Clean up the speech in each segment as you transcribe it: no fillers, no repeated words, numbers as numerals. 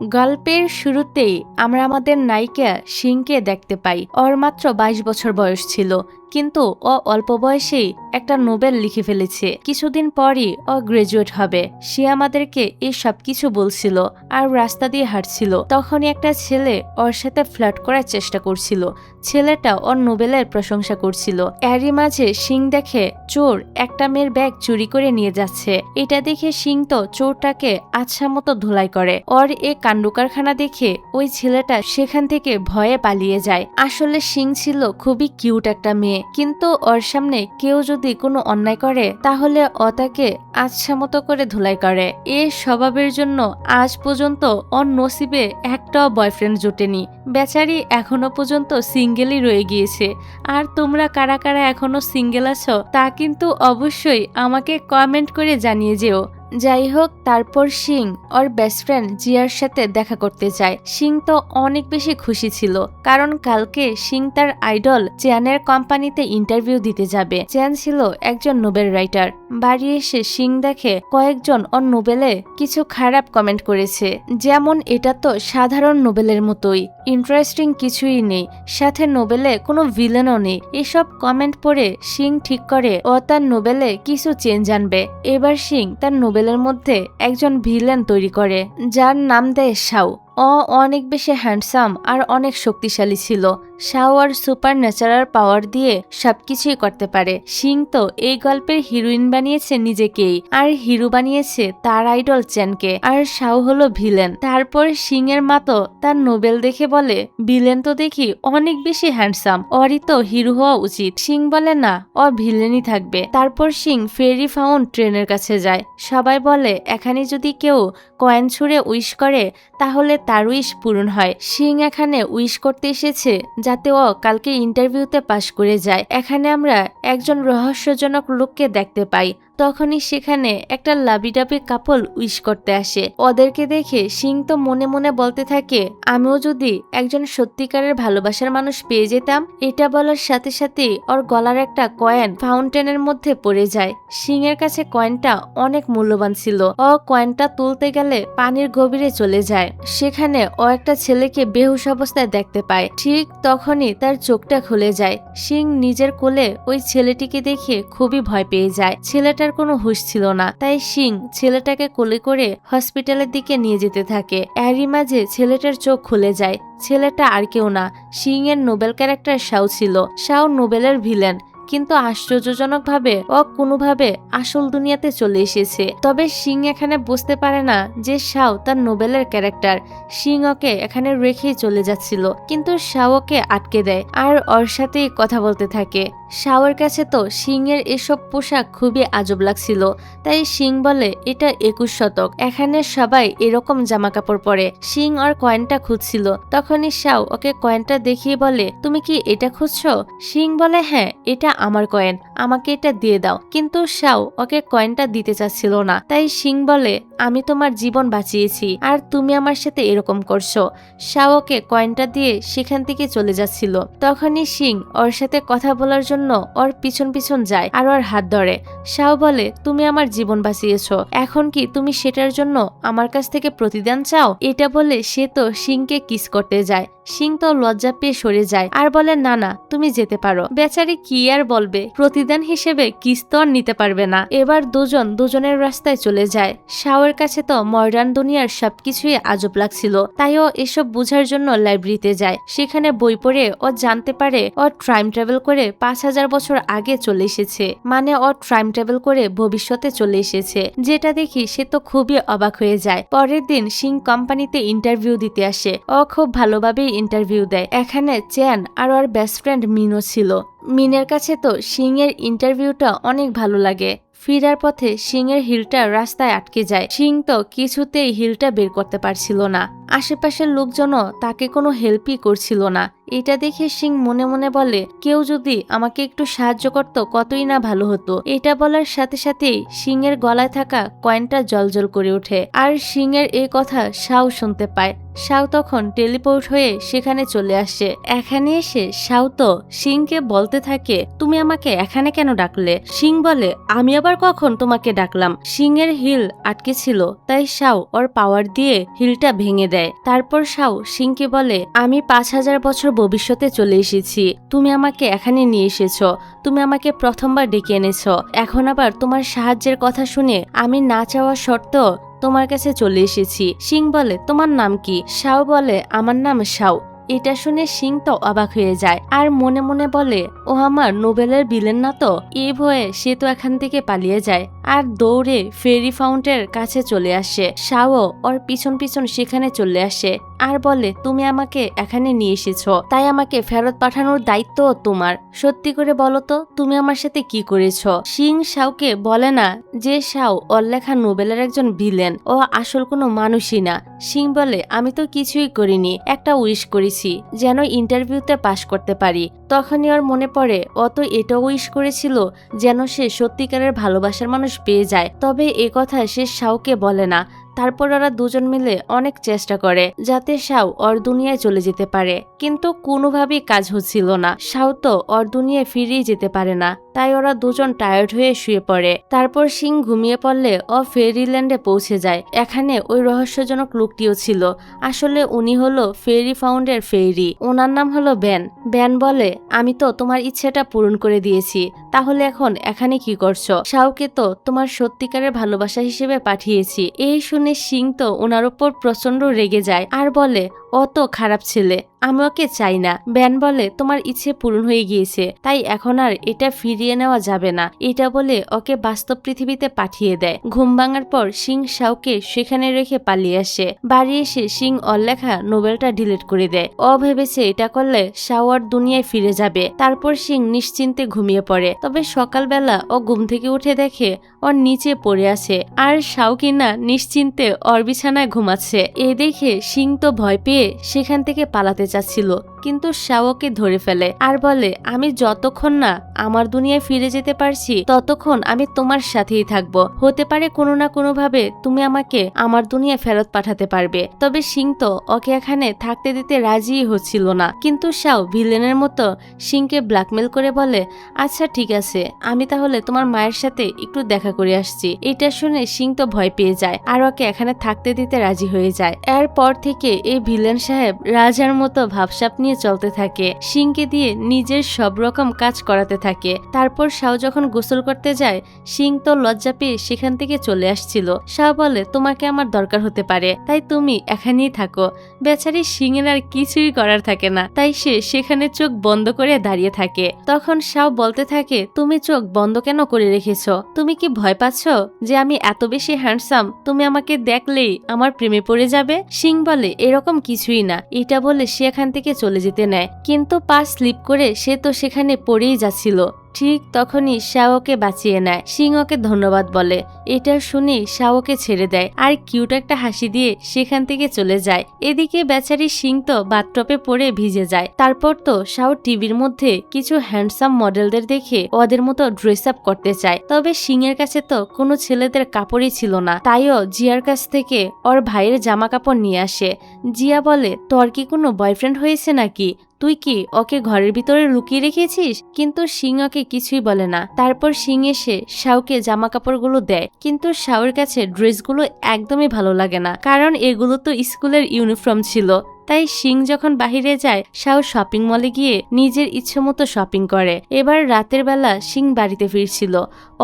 গল্পের শুরুতেই আমরা আমাদের নায়িকা সিংকে দেখতে পাই। ওর মাত্র 22 বছর বয়স ছিল, কিন্তু ও অল্প বয়সেই একটা নোবেল লিখে ফেলেছে। কিছুদিন পরই ও গ্রাজুয়েট হবে। সে আমাদেরকে এই সব কিছু বলছিল আর রাস্তা দিয়ে হাঁটছিল। তখনই একটা ছেলে ওর সাথে ফ্লার্ট করার চেষ্টা করছিল। ছেলেটা ওর নোবেলের প্রশংসা করছিল। এরই মাঝে সিং দেখে চোর একটা মেয়ের ব্যাগ চুরি করে নিয়ে যাচ্ছে। এটা দেখে সিং তো চোরটাকে আচ্ছা মতো ধুলাই করে। ওর এ কাণ্ডকারখানা দেখে ওই ছেলেটা সেখান থেকে ভয়ে পালিয়ে যায়। আসলে সিং ছিল খুবই কিউট একটা মেয়ে, কিন্তু ওর সামনে কেউ যদি কোনো অন্যায় করে তাহলে ও তাকে আচ্ছা মতো করে ধুলাই করে। এ স্বভাবের জন্য আজ পর্যন্ত ওর নসিবে একটাও বয়ফ্রেন্ড জোটেনি। বেচারি এখনো পর্যন্ত সিঙ্গেলই রয়ে গিয়েছে। আর তোমরা কারা কারা এখনো সিঙ্গেল আছো তা কিন্তু অবশ্যই আমাকে কমেন্ট করে জানিয়ে যেও। যাই হোক, তারপর সিং ওর বেস্ট ফ্রেন্ড জিয়ার সাথে দেখা করতে যায়। সিং তো অনেক বেশি খুশি ছিল, কারণ কালকে সিং তার আইডল চ্যানের কোম্পানিতে ইন্টারভিউ দিতে যাবে। চ্যান ছিল একজন নোবেল রাইটার। বাড়ি এসে সিং দেখে কয়েকজন ওর নোবেলে কিছু খারাপ কমেন্ট করেছে, যেমন এটা তো সাধারণ নোবেলের মতোই, ইন্টারেস্টিং কিছুই নেই, সাথে নোবেলে কোনো ভিলেনও নেই। এসব কমেন্ট পড়ে সিং ঠিক করে ও তার নোবেলে কিছু চেঞ্জ আনবে। এবার সিং তার নোবেলের মধ্যে একজন ভিলেন তৈরি করে, যার নাম দেয় শাও। ও অনেক বেশি হ্যান্ডসাম আর অনেক শক্তিশালী ছিল। শাও আর সুপার ন্যাচারাল পাওয়ার দিয়ে সবকিছুই করতে পারে। সিং তো এই গল্পের হিরোইন বানিয়েছে নিজেকেই, আর হিরো বানিয়েছে তার আইডল চ্যানকে। আর শাও হলো ভিলেন। তারপর সিং এর মা তো তার নোবেল দেখে বলে, ভিলেন তো দেখি অনেক বেশি হ্যান্ডসাম, ওরই তো হিরো হওয়া উচিত। সিং বলে না, ও ভিলেনই থাকবে। তারপর সিং ফেরি ফাউন্ড ট্রেনের কাছে যায়। সবাই বলে এখানে যদি কেউ কয়েন ছুঁড়ে উইশ করে তাহলে তার উইশ পূরণ হয়। সিং এখানে উইশ করতে এসেছে যাতে ও কালকে ইন্টারভিউতে পাশ করে যায়। এখানে আমরা একজন রহস্যজনক লোককে দেখতে পাই। তখনই সেখানে একটা লাবিডাবি কাপল উইশ করতে আসে। ওদেরকে দেখে সিং তো মনে মনে বলতে থাকে, আমিও যদি একজন সত্যিকারের ভালোবাসার মানুষ পেয়ে যেতাম। এটা বলার সাথে সাথে ওর গলার একটা কয়েন ফাউন্টেনের মধ্যে পড়ে যায়। সিং এর কাছে কয়েনটা অনেক মূল্যবান ছিল। ও কয়েনটা তুলতে গেলে পানির গভীরে চলে যায়। সেখানে ও একটা ছেলেকে বেহুশ অবস্থায় দেখতে পায়। ঠিক তখনই তার চোখটা খুলে যায়। সিং নিজের কোলে ওই ছেলেটিকে দেখে খুবই ভয় পেয়ে যায়। ছেলেটার কোনো হুঁশ ছিল না, তাই সিং ছেলেটাকে কোলে করে হসপিটালের দিকে নিয়ে যেতে থাকে। এরই মাঝে ছেলেটার চোখ খুলে যায়। ছেলেটা আর কেউ না, সিং এর নোবেল ক্যারেক্টার শাও ছিল। শাও নোবেলের ভিলেন, কিন্তু আশ্চর্যজনকভাবে ও কোনোভাবে আসল দুনিয়াতে চলে এসেছে। তবে সিং এখানে বুঝতে পারে না যে শাও তার নোবেলের ক্যারেক্টার। সিং ওকে এখানে রেখেই চলে যাচ্ছিল, কিন্তু শাও ওকে আটকে দেয় আর ওর সাথেই কথা বলতে থাকে। শাওয়ের কাছে তো সিং এর এসব পোশাক খুবই আজব লাগছিল, তাই সিং বলে এটা 21 শতক, এখানে সবাই এরকম জামা কাপড় পরে। সিং ওর কয়েনটা খুঁজছিল, তখনই শাও ওকে কয়েনটা দেখিয়ে বলে, তুমি কি এটা খুঁজছো? সিং বলে, হ্যাঁ, এটা আমার কয়েন, আমাকে এটা দিয়ে দাও। কিন্তু শাও ওকে কয়েনটা দিতে চাচ্ছিল না। তাই সিং বলে, আমি তোমার জীবন বাঁচিয়েছি আর তুমি আমার সাথে এরকম করছো। শাও ওকে কয়েনটা দিয়ে সেখান থেকে চলে যাচ্ছিল। তখনই সিং ওর সাথে কথা বলার জন্য ওর পিছন পিছন যায় আর ওর হাত ধরে। শাও বলে, তুমি আমার জীবন বাঁচিয়েছো, এখন কি তুমি সেটার জন্য আমার কাছ থেকে প্রতিদান চাও? এটা বলে সে তো সিংকে কিস করতে যায়। সিং তো লজ্জা পেয়ে সরে যায় আর বলে, না না, তুমি যেতে পারো। বেচারি কি আর বলবে, প্রতিদান হিসেবে কিস তো আর নিতে পারবে না। এবার দুজন দুজনের রাস্তায় চলে যায়। শাওয়ের কাছে তো মডার্ন দুনিয়ার সবকিছুই আজব লাগছিল, তাই ও এসব বোঝার জন্য লাইব্রেরিতে যায়। সেখানে বই পড়ে ও জানতে পারে ও টাইম ট্রাভেল করে 5000 বছর আগে চলে এসেছে। মানে ও টাইম ট্রাভেল করে ভবিষ্যতে চলে এসেছে। যেটা দেখি সে তো খুবই অবাক হয়ে যায়। পরের দিন সিং কোম্পানিতে ইন্টারভিউ দিতে আসে। ও খুব ভালোভাবেই ইন্টারভিউ দেয়। এখানে চ্যান আর ওর বেস্ট ফ্রেন্ড মিনও ছিল। মিনের কাছে তো সিং এর ইন্টারভিউটা অনেক ভালো লাগে। ফিরার পথে সিং এর হিলটা রাস্তায় আটকে যায়। সিং তো কিছুতেই হিলটা বের করতে পারছিল না। আশেপাশের লোকজনও তাকে কোনো হেল্পই করছিল না। এটা দেখে সিং মনে মনে বলে, কেউ যদি আমাকে একটু সাহায্য করতো কতই না ভালো হতো। এটা বলার সাথে সাথেই সিং এর গলায় থাকা কয়েনটা জলজল করে ওঠে। আর সিং এর এই কথা শাও শুনতে পায়। শাও তখন টেলিপোর্ট হয়ে সেখানে চলে আসে। এখানে এসে শাও তো সিংকে বলতে থাকে, তুমি আমাকে এখানে কেন ডাকলে? সিং বলে, আমি আবার কখন তোমাকে ডাকলাম? সিং এর হিল আটকে ছিল, তাই শাও ওর পাওয়ার দিয়ে হিলটা ভেঙে দেয়। তারপর শাও সিংকে বলে, আমি 5000 বছর ভবিষ্যতে চলে এসেছি, তুমি আমাকে এখানে নিয়ে এসেছো, তুমি আমাকে প্রথমবার ডেকে এনেছো, এখন আবার তোমার সাহায্যের কথা শুনে আমি না চাওয়া সত্ত্বেও তোমার কাছে চলে এসেছি। সিং বলে, তোমার নাম কি? শাও বলে, আমার নাম শাও। এটা শুনে সিং তো অবাক হয়ে যায় আর মনে মনে বলে, ও আমার নোবেলের ভিলেন না তো? এই ভয়ে সে তো এখান থেকে পালিয়ে যায় আর দৌড়ে ফেরি ফাউন্টের কাছে চলে আসে। শাও ওর পিছন পিছন সেখানে চলে আসে আর বলে, তুমি আমাকে এখানে নিয়ে এসেছো, তাই আমাকে ফেরত পাঠানোর দায়িত্ব তোমার। সত্যি করে বলো তো, তুমি আমার সাথে কি করেছো? সিং শাওকে বলে না যে শাও ওর লেখা নোবেলের একজন ভিলেন, ও আসল কোনো মানুষই না। সিং বলে, আমি তো কিছুই করিনি, একটা উইশ করেছি যেন ইন্টারভিউতে পাশ করতে পারি। তখনই ওর মনে পড়ে ও তো এটাও উইশ করেছিল যেন সে সত্যিকারের ভালোবাসার মানুষ পেয়ে যায়। তবে এ কথা সে শাওকে বলে না। তারপর ওরা দুজন মিলে অনেক চেষ্টা করে যাতে শাও ওর দুনিয়ায় চলে যেতে পারে, কিন্তু কোনোভাবেই কাজ হচ্ছিল না। শাও তো ওর দুনিয়ায় ফিরিয়ে যেতে পারে না, তাই ওরা দুজন টায়ার্ড হয়ে শুয়ে পড়ে। তারপর সিং ঘুমিয়ে পড়লে ও ফেরিল্যান্ডে পৌঁছে যায়। এখানে ওই রহস্যজনক লোকটিও ছিল। আসলে উনি হলো ফেরি ফাউন্ডের ফেরি, ওনার নাম হলো ব্যান। ব্যান বলে, আমি তো তোমার ইচ্ছেটা পূরণ করে দিয়েছি, তাহলে এখন এখানে কি করছো? শাওকে তো তোমার সত্যিকারের ভালোবাসা হিসেবে পাঠিয়েছি। এই শুনে সিং তো ওনার উপর প্রচন্ড রেগে যায় আর বলে, ও তো খারাপ ছেলে, আমি ওকে চাই না। ব্যান বলে, তোমার ইচ্ছে পূরণ হয়ে গিয়েছে, তাই এখন আর এটা ফিরিয়ে নেওয়া যাবে না। এটা বলে ওকে বাস্তব পৃথিবীতে পাঠিয়ে দেয়। ঘুম ভাঙার পর সিং শাওকে সেখানে রেখে পালিয়ে আসে। বাড়ি এসে সিং ওর লেখা নোবেলটা ডিলিট করে দেয়। ও ভেবেছে এটা করলে শাও আর দুনিয়ায় ফিরে যাবে। তারপর সিং নিশ্চিন্তে ঘুমিয়ে পড়ে। তবে সকালবেলা ও ঘুম থেকে উঠে দেখে ওর নিচে পড়ে আছে আর শাও কিনা নিশ্চিন্তে ওর বিছানায় ঘুমাচ্ছে। এ দেখে সিং তো ভয় পেয়ে সেখান থেকে পালাতে চাচ্ছিল, কিন্তু শাওকে ধরে ফেলে আর বলে, আমি যতক্ষণ না আমার দুনিয়ায় ফিরে যেতে পারছি ততক্ষণ আমি তোমার সাথেই থাকবো। হতে পারে কোনো না কোনো ভাবে তুমি আমাকে আমার দুনিয়া ফেরত পাঠাতে পারবে। তবে সিং তো ওকে এখানে থাকতে দিতে রাজিই হচ্ছিল না, কিন্তু শাও ভিলেনের মতো সিংকে ব্ল্যাকমেল করে বলে, আচ্ছা ঠিক আছে, আমি তাহলে তোমার মায়ের সাথে একটু দেখা করে আসছি। এটা শুনে সিং তো ভয় পেয়ে যায় আর ওকে এখানে থাকতে দিতে রাজি হয়ে যায়। এরপর থেকে এই ভিলেন সাহেব রাজার মতো ভাবসাব নিয়ে চলতে থাকে, সিংকে দিয়ে নিজের সব রকম কাজ করাতে থাকে। তারপর শাও যখন গোসল করতে যায়, সিং তো লজ্জা পেয়ে সেখান থেকে চলে আসছিল। শাও বলে, তোমাকে আমার দরকার হতে পারে, তাই তুমি এখানেই থাকো। বেচারি সিং এর আর কিছুই করার থাকে না, তাই সে সেখানে চোখ বন্ধ করে দাঁড়িয়ে থাকে। তখন শাও বলতে থাকে, তুমি চোখ বন্ধ কেন করে রেখেছো? তুমি কি ভয় পাচ্ছ যে আমি এত বেশি হ্যান্ডসাম তুমি আমাকে দেখলেই আমার প্রেমে পড়ে যাবে? সিং বলে, এরকম কিছুই না। এটা বলে সে এখান থেকে চলে যেতে নেয়, কিন্তু পা স্লিপ করে সে তো সেখানে পড়েই যাচ্ছিল। ঠিক তখনই শাওকে বাঁচিয়ে নেয়। সিং ওকে ধন্যবাদ বলে। এটা শুনে শাওকে ছেড়ে দেয় আর কিউট একটা হাসি দিয়ে সেখান থেকে চলে যায়। এদিকে বেচারি সিং তো বাথটবে পড়ে ভিজে যায়। তারপর তো শাও টিভির মধ্যে কিছু হ্যান্ডসাম মডেলদের দেখে ওদের মতো ড্রেস আপ করতে চায়। তবে সিং এর কাছে তো কোনো ছেলেদের কাপড়ই ছিল না, তাইও জিয়ার কাছ থেকে ওর ভাইয়ের জামা কাপড় নিয়ে আসে। জিয়া বলে, তোর কি কোনো বয়ফ্রেন্ড হয়েছে নাকি? তুই কি ওকে ঘরের ভিতরে লুকিয়ে রেখেছিস? কিন্তু সিং ওকে কিছুই বলে না। তারপর সিং এসে শাওকে জামা কাপড়গুলো দেয়, কিন্তু শাওর কাছে ড্রেসগুলো একদমই ভালো লাগে না, কারণ এগুলো তো স্কুলের ইউনিফর্ম ছিল। তাই সিং যখন বাহিরে যায়, শাও শপিং মলে গিয়ে নিজের ইচ্ছে মতো শপিং করে। এবার রাতের বেলা সিং বাড়িতে ফিরছিল।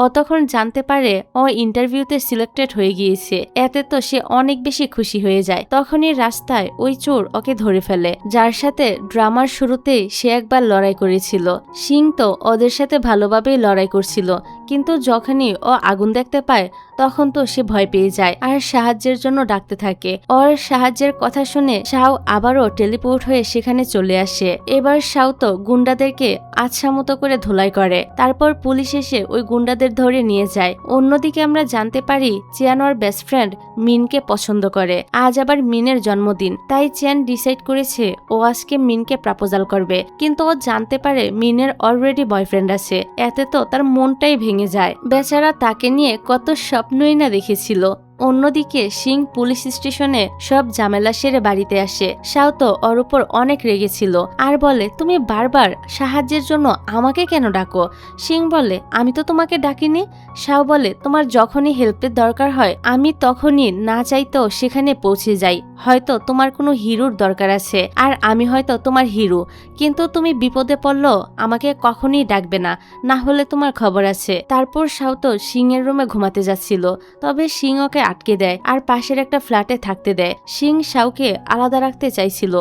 ও তখন জানতে পারে ও ইন্টারভিউতে সিলেক্টেড হয়ে গিয়েছে। এতে তো সে অনেক বেশি খুশি হয়ে যায়। তখনই রাস্তায় ওই চোর ওকে ধরে ফেলে, যার সাথে ড্রামার শুরুতেই সে একবার লড়াই করেছিল। সিং তো ওদের সাথে ভালোভাবেই লড়াই করছিল, কিন্তু যখনই ও আগুন দেখতে পায় তখন তো সে ভয় পেয়ে যায় আর সাহায্যের জন্য ডাকতে থাকে। ওর সাহায্যের কথা শুনে শাও আবারও টেলিপোর্ট হয়ে সেখানে চলে আসে। এবার শাও তো গুন্ডাদেরকে আচ্ছা মতো করে ধুলাই করে। তারপর পুলিশ এসে ওই গুন্ডাদের ধরে নিয়ে যায়। অন্যদিকে আমরা জানতে পারি চিয়ান ওর বেস্ট ফ্রেন্ড মিনকে পছন্দ করে। আজ আবার মিনের জন্মদিন, তাই চিয়ান ডিসাইড করেছে ও আজকে মিনকে প্রপোজাল করবে। কিন্তু ও জানতে পারে মিনের অলরেডি বয়ফ্রেন্ড আছে। এতে তো তার মনটাই ভেঙে যায়। বেচারা তাকে নিয়ে কত স্বপ্নই না দেখেছিল। অন্যদিকে সিং পুলিশ স্টেশনে সব ঝামেলা সেরে বাড়িতে আসে। শাও তো ওর উপর অনেক রেগেছিল আর বলে, তুমি বারবার সাহায্যের জন্য আমাকে কেন ডাকো? সিং বলে, আমি তো তোমাকে ডাকিনি। শাও বলে, তোমার যখনই হেল্পের দরকার হয় আমি তখনই না চাইতেও সেখানে পৌঁছে যাই। হয়তো তোমার কোনো হিরোর দরকার আছে আর আমি হয়তো তোমার হিরো, কিন্তু তুমি বিপদে পড়লো আমাকে কখনই ডাকবে না, না হলে তোমার খবর আছে। তারপর শাও তো সিং এর রুমে ঘুমাতে যাচ্ছিল, তবে সিং ওকে আটকে দেয় আর পাশের একটা ফ্ল্যাটে থাকতে দেয়। সিং শাওকে আলাদা রাখতে চাইছিল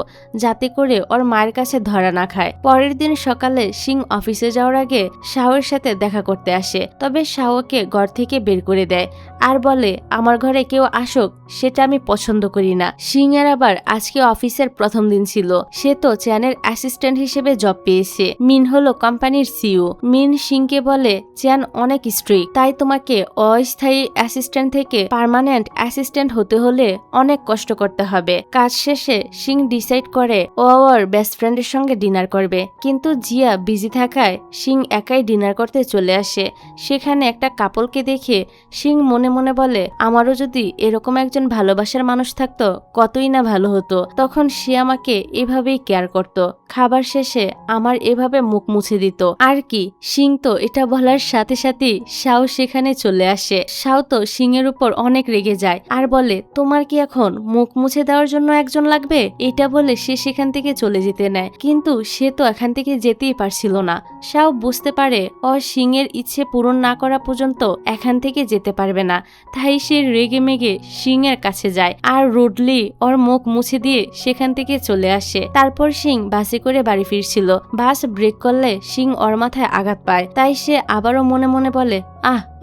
যাতে করে ওর মায়ের কাছে ধরা না খায়। পরের দিন সকালে সিং অফিসে যাওয়ার আগে শাওয়ের সাথে দেখা করতে আসে, তবে শাওকে ঘর থেকে বের করে দেয় আর বলে, আমার ঘরে কেউ আসুক সেটা আমি পছন্দ করি না। সিং এর আবার আজকে অফিসের প্রথম দিন ছিল। সে তো চ্যানের অ্যাসিস্ট্যান্ট হিসেবে জব পেয়েছে। মিন হলো কোম্পানির সিইও। মিন সিংকে বলে, চ্যান অনেক স্ট্রিক্ট, তাই তোমাকে অস্থায়ী অ্যাসিস্ট্যান্ট থেকে পার্মানেন্ট অ্যাসিস্ট্যান্ট হতে হলে অনেক কষ্ট করতে হবে। কাজ শেষে সিং ডিসাইড করে ও ওর বেস্ট ফ্রেন্ডের সঙ্গে ডিনার করবে, কিন্তু জিয়া বিজি থাকায় সিং একাই ডিনার করতে চলে আসে। সেখানে একটা কাপলকে দেখে সিং মনে মনে বলে, আমারও যদি এরকম একজন ভালোবাসার মানুষ থাকতো কতই না ভালো হতো। তখন সে আমাকে এভাবেই কেয়ার করত, খাবার শেষে আমার এভাবে মুখ মুছে দিত আর কি। সিং তো এটা বলার সাথে সাথেই শাও সেখানে চলে আসে। শাও তো সিং এর উপর অনেক রেগে যায় আর বলে, তোমার কি এখন মুখ মুছে দেওয়ার জন্য একজন লাগবে? এটা বলে সে সেখান থেকে চলে যেতে নেয়, কিন্তু সে তো এখান থেকে যেতেই পারছিল না। শাও বুঝতে পারে ও সিং এর ইচ্ছে পূরণ না করা পর্যন্ত এখান থেকে যেতে পারবে না, তাই সে রেগে মেগে সিং এর কাছে যায় আর রুডলি ওর মুখ মুছে দিয়ে সেখান থেকে চলে আসে। তারপর সিং বাসে করে বাড়ি ফিরছিল। বাস ব্রেক করলে সিং ওর মাথায় আঘাত পায়, তাই সে আবারও মনে মনে বলে,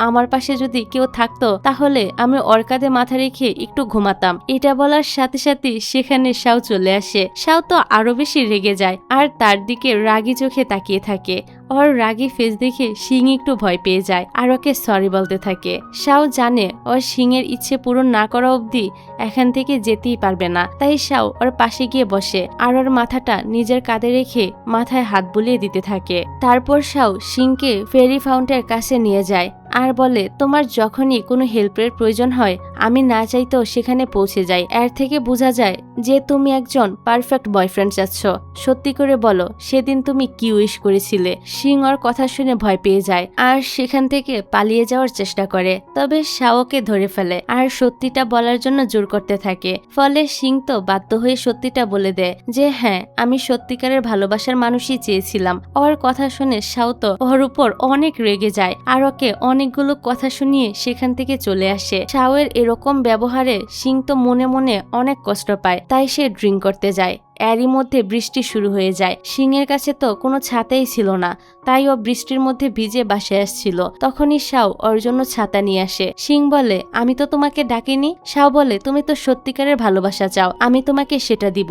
আমার পাশে যদি কেউ থাকতো তাহলে আমি ওর কাঁধে মাথা রেখে একটু ঘুমাতাম। এটা বলার সাথে সাথে সেখানে শাও চলে আসে। শাও তো আরো বেশি রেগে যায় আর তার দিকে রাগী চোখে তাকিয়ে থাকে। ওর রাগী ফেস দেখে সিং একটু ভয় পেয়ে যায় আর ওকে সরি বলতে থাকে। শাও জানে ও সিং এর ইচ্ছে পূরণ না করা অবধি এখান থেকে যেতেই পারবে না, তাই শাও ওর পাশে গিয়ে বসে আর ওর মাথাটা নিজের কাঁধে রেখে মাথায় হাত বুলিয়ে দিতে থাকে। তারপর শাও সিংকে ফেরি ফাউন্টের কাছে নিয়ে যায় আর বলে, তোমার যখনই কোনো হেল্পের প্রয়োজন হয় আমি না চাইতেও সেখানে পৌঁছে যাই। এর থেকে বোঝা যায় যে তুমি একজন পারফেক্ট বয়ফ্রেন্ড চাচ্ছ। সত্যি করে বলো, সেদিন তুমি কি উইশ করেছিলে? সিং ওর কথা শুনে ভয় পেয়ে যায় আর সেখান থেকে পালিয়ে যাওয়ার চেষ্টা করে, তবে শাওকে ধরে ফেলে আর সত্যিটা বলার জন্য জোর করতে থাকে। ফলে সিং তো বাধ্য হয়ে সত্যিটা বলে দেয় যে হ্যাঁ, আমি সত্যিকারের ভালোবাসার মানুষই চেয়েছিলাম। ওর কথা শুনে শাও তো ওর উপর অনেক রেগে যায় আর ওকে অনেকগুলো কথা শুনিয়ে সেখান থেকে চলে আসে। শাওয়ের এরকম ব্যবহারে সিং তো মনে মনে অনেক কষ্ট পায়, তাই সে ড্রিঙ্ক করতে যায়। এরই মধ্যে বৃষ্টি শুরু হয়ে যায়। সিং এর কাছে তো কোনো ছাতাই ছিল না, তাই ও বৃষ্টির মধ্যে ভিজে বাসায় আসছিল। তখনই শাও ওর জন্য ছাতা নিয়ে আসে। সিং বলে, আমি তো তোমাকে ডাকিনি। শাও বলে, তুমি তো সত্যিকারের ভালোবাসা চাও, আমি তোমাকে সেটা দিব।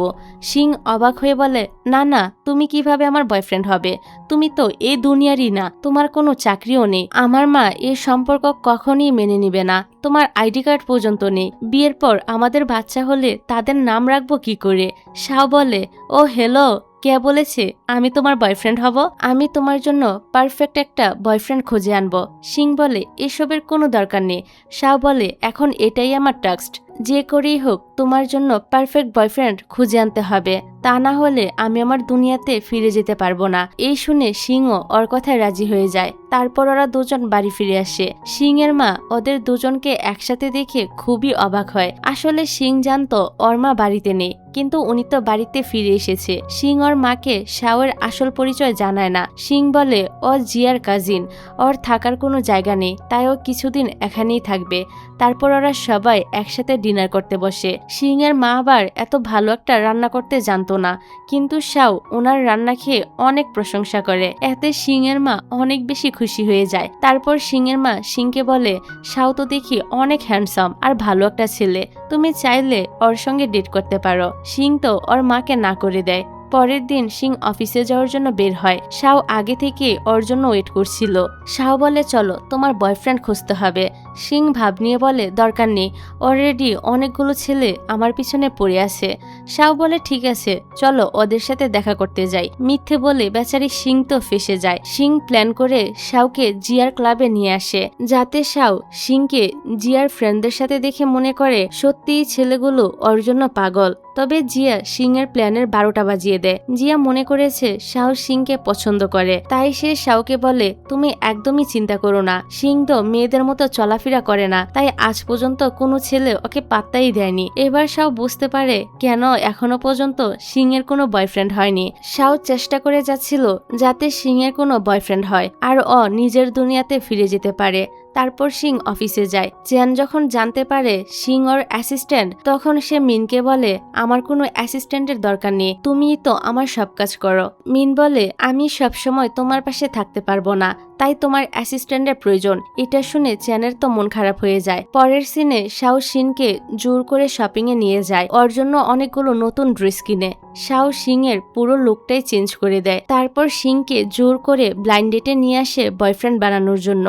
সিং অবাক হয়ে বলে, না না, তুমি কিভাবে আমার বয়ফ্রেন্ড হবে? তুমি তো এই দুনিয়ারই না, তোমার কোনো চাকরিও নেই। আমার মা এই সম্পর্ক কখনই মেনে নিবে না, তোমার আইডি কার্ড পর্যন্ত নেই। বিয়ের পর আমাদের বাচ্চা হলে তাদের নাম রাখবো কি করে? শাও বলে, ও হ্যালো, কে বলেছে আমি তোমার বয়ফ্রেন্ড হব? আমি তোমার জন্য পারফেক্ট একটা বয়ফ্রেন্ড খুঁজে আনবো। সিং বলে, এসবের কোনো দরকার নেই। শাও বলে, এখন এটাই আমার টাস্ক, যে করেই হোক তোমার জন্য পারফেক্ট বয়ফ্রেন্ড খুঁজে আনতে হবে, তা না হলে আমি আমার দুনিয়াতে ফিরে যেতে পারবো না। এই শুনে সিংও ওর কথায় রাজি হয়ে যায়। তারপর ওরা দুজন বাড়ি ফিরে আসে। সিং এর মা ওদের দুজনকে একসাথে দেখে খুবই অবাক হয়। আসলে সিং জানতো ওর মা বাড়িতে নেই, কিন্তু উনি তো বাড়িতে ফিরে এসেছে। সিং ওর মাকে শাওয়ের আসল পরিচয় জানায় না। সিং বলে ও জিয়ার কাজিন, ওর থাকার কোনো জায়গা নেই, তাই ও কিছুদিন এখানেই থাকবে। তারপর ওরা সবাই একসাথে ডিনার করতে বসে। সিং এর মা আবার এত ভালো একটা রান্না করতে জানতো না, কিন্তু শাও ওনার রান্না খেয়ে অনেক প্রশংসা করে। এতে সিং এর মা অনেক বেশি খুশি হয়ে যায়। তারপর সিং এর মা সিংকে বলে, শাও তো দেখি অনেক হ্যান্ডসাম আর ভালো একটা ছেলে, তুমি চাইলে ওর সঙ্গে ডেট করতে পারো। সিং তো ওর মাকে না করে দেয়। পরের দিন সিং অফিসে যাওয়ার জন্য বের হয়। শাও আগে থেকে ওর জন্য ওয়েট করছিল। শাও বলে, চলো তোমার বয়ফ্রেন্ড খুঁজতে হবে। সিং ভাব নিয়ে বলে, দরকার নেই, অলরেডি অনেকগুলো ছেলে আমার পিছনে পড়ে আছে। শাও বলে, ঠিক আছে চলো ওদের সাথে দেখা করতে যাই। মিথ্যে বলে বেচারি সিং তো ফেসে যায়। সিং প্ল্যান করে শাওকে জিয়ার ক্লাবে নিয়ে আসে, যাতে শাও সিংকে জিয়ার ফ্রেন্ডদের সাথে দেখে মনে করে সত্যিই ছেলেগুলো ওর জন্য পাগল। তবে জিয়া সিং এর প্ল্যানের 12টা বাজিয়ে দেয়। জিয়া মনে করেছে শাও সিংকে পছন্দ করে, তাই সে শাওকে বলে, তুমি একদমই চিন্তা করো না, সিং তো মেয়েদের মতো চলাফেরা করে না, তাই আজ পর্যন্ত কোনো ছেলে ওকে পাত্তাই দেয়নি। এবার শাও বুঝতে পারে কেন এখনো পর্যন্ত সিং এর কোনো বয়ফ্রেন্ড হয়নি। শাও চেষ্টা করে যাচ্ছিল যাতে সিং এর কোনো বয়ফ্রেন্ড হয় আর ও নিজের দুনিয়াতে ফিরে যেতে পারে। তারপর সিং অফিসে যায়। চেন যখন জানতে পারে সিং ওর অ্যাসিস্ট্যান্ট, তখন সে মিনকে বলে, আমার কোনো অ্যাসিস্ট্যান্টের দরকার নেই, তুমিই তো আমার সব কাজ করো। মিন বলে, আমি সবসময় তোমার পাশে থাকতে পারবো না, তাই তোমার অ্যাসিস্ট্যান্টের প্রয়োজন। এটা শুনে চেনের তো মন খারাপ হয়ে যায়। পরের সিনে শাও সিনকে জোর করে শপিং এ নিয়ে যায়, ওর জন্য অনেকগুলো নতুন ড্রেস কিনে। শাও সিং এর পুরো লুকটাই চেঞ্জ করে দেয়। তারপর সিংকে জোর করে ব্লাইন্ড ডেটে নিয়ে আসে বয়ফ্রেন্ড বানানোর জন্য।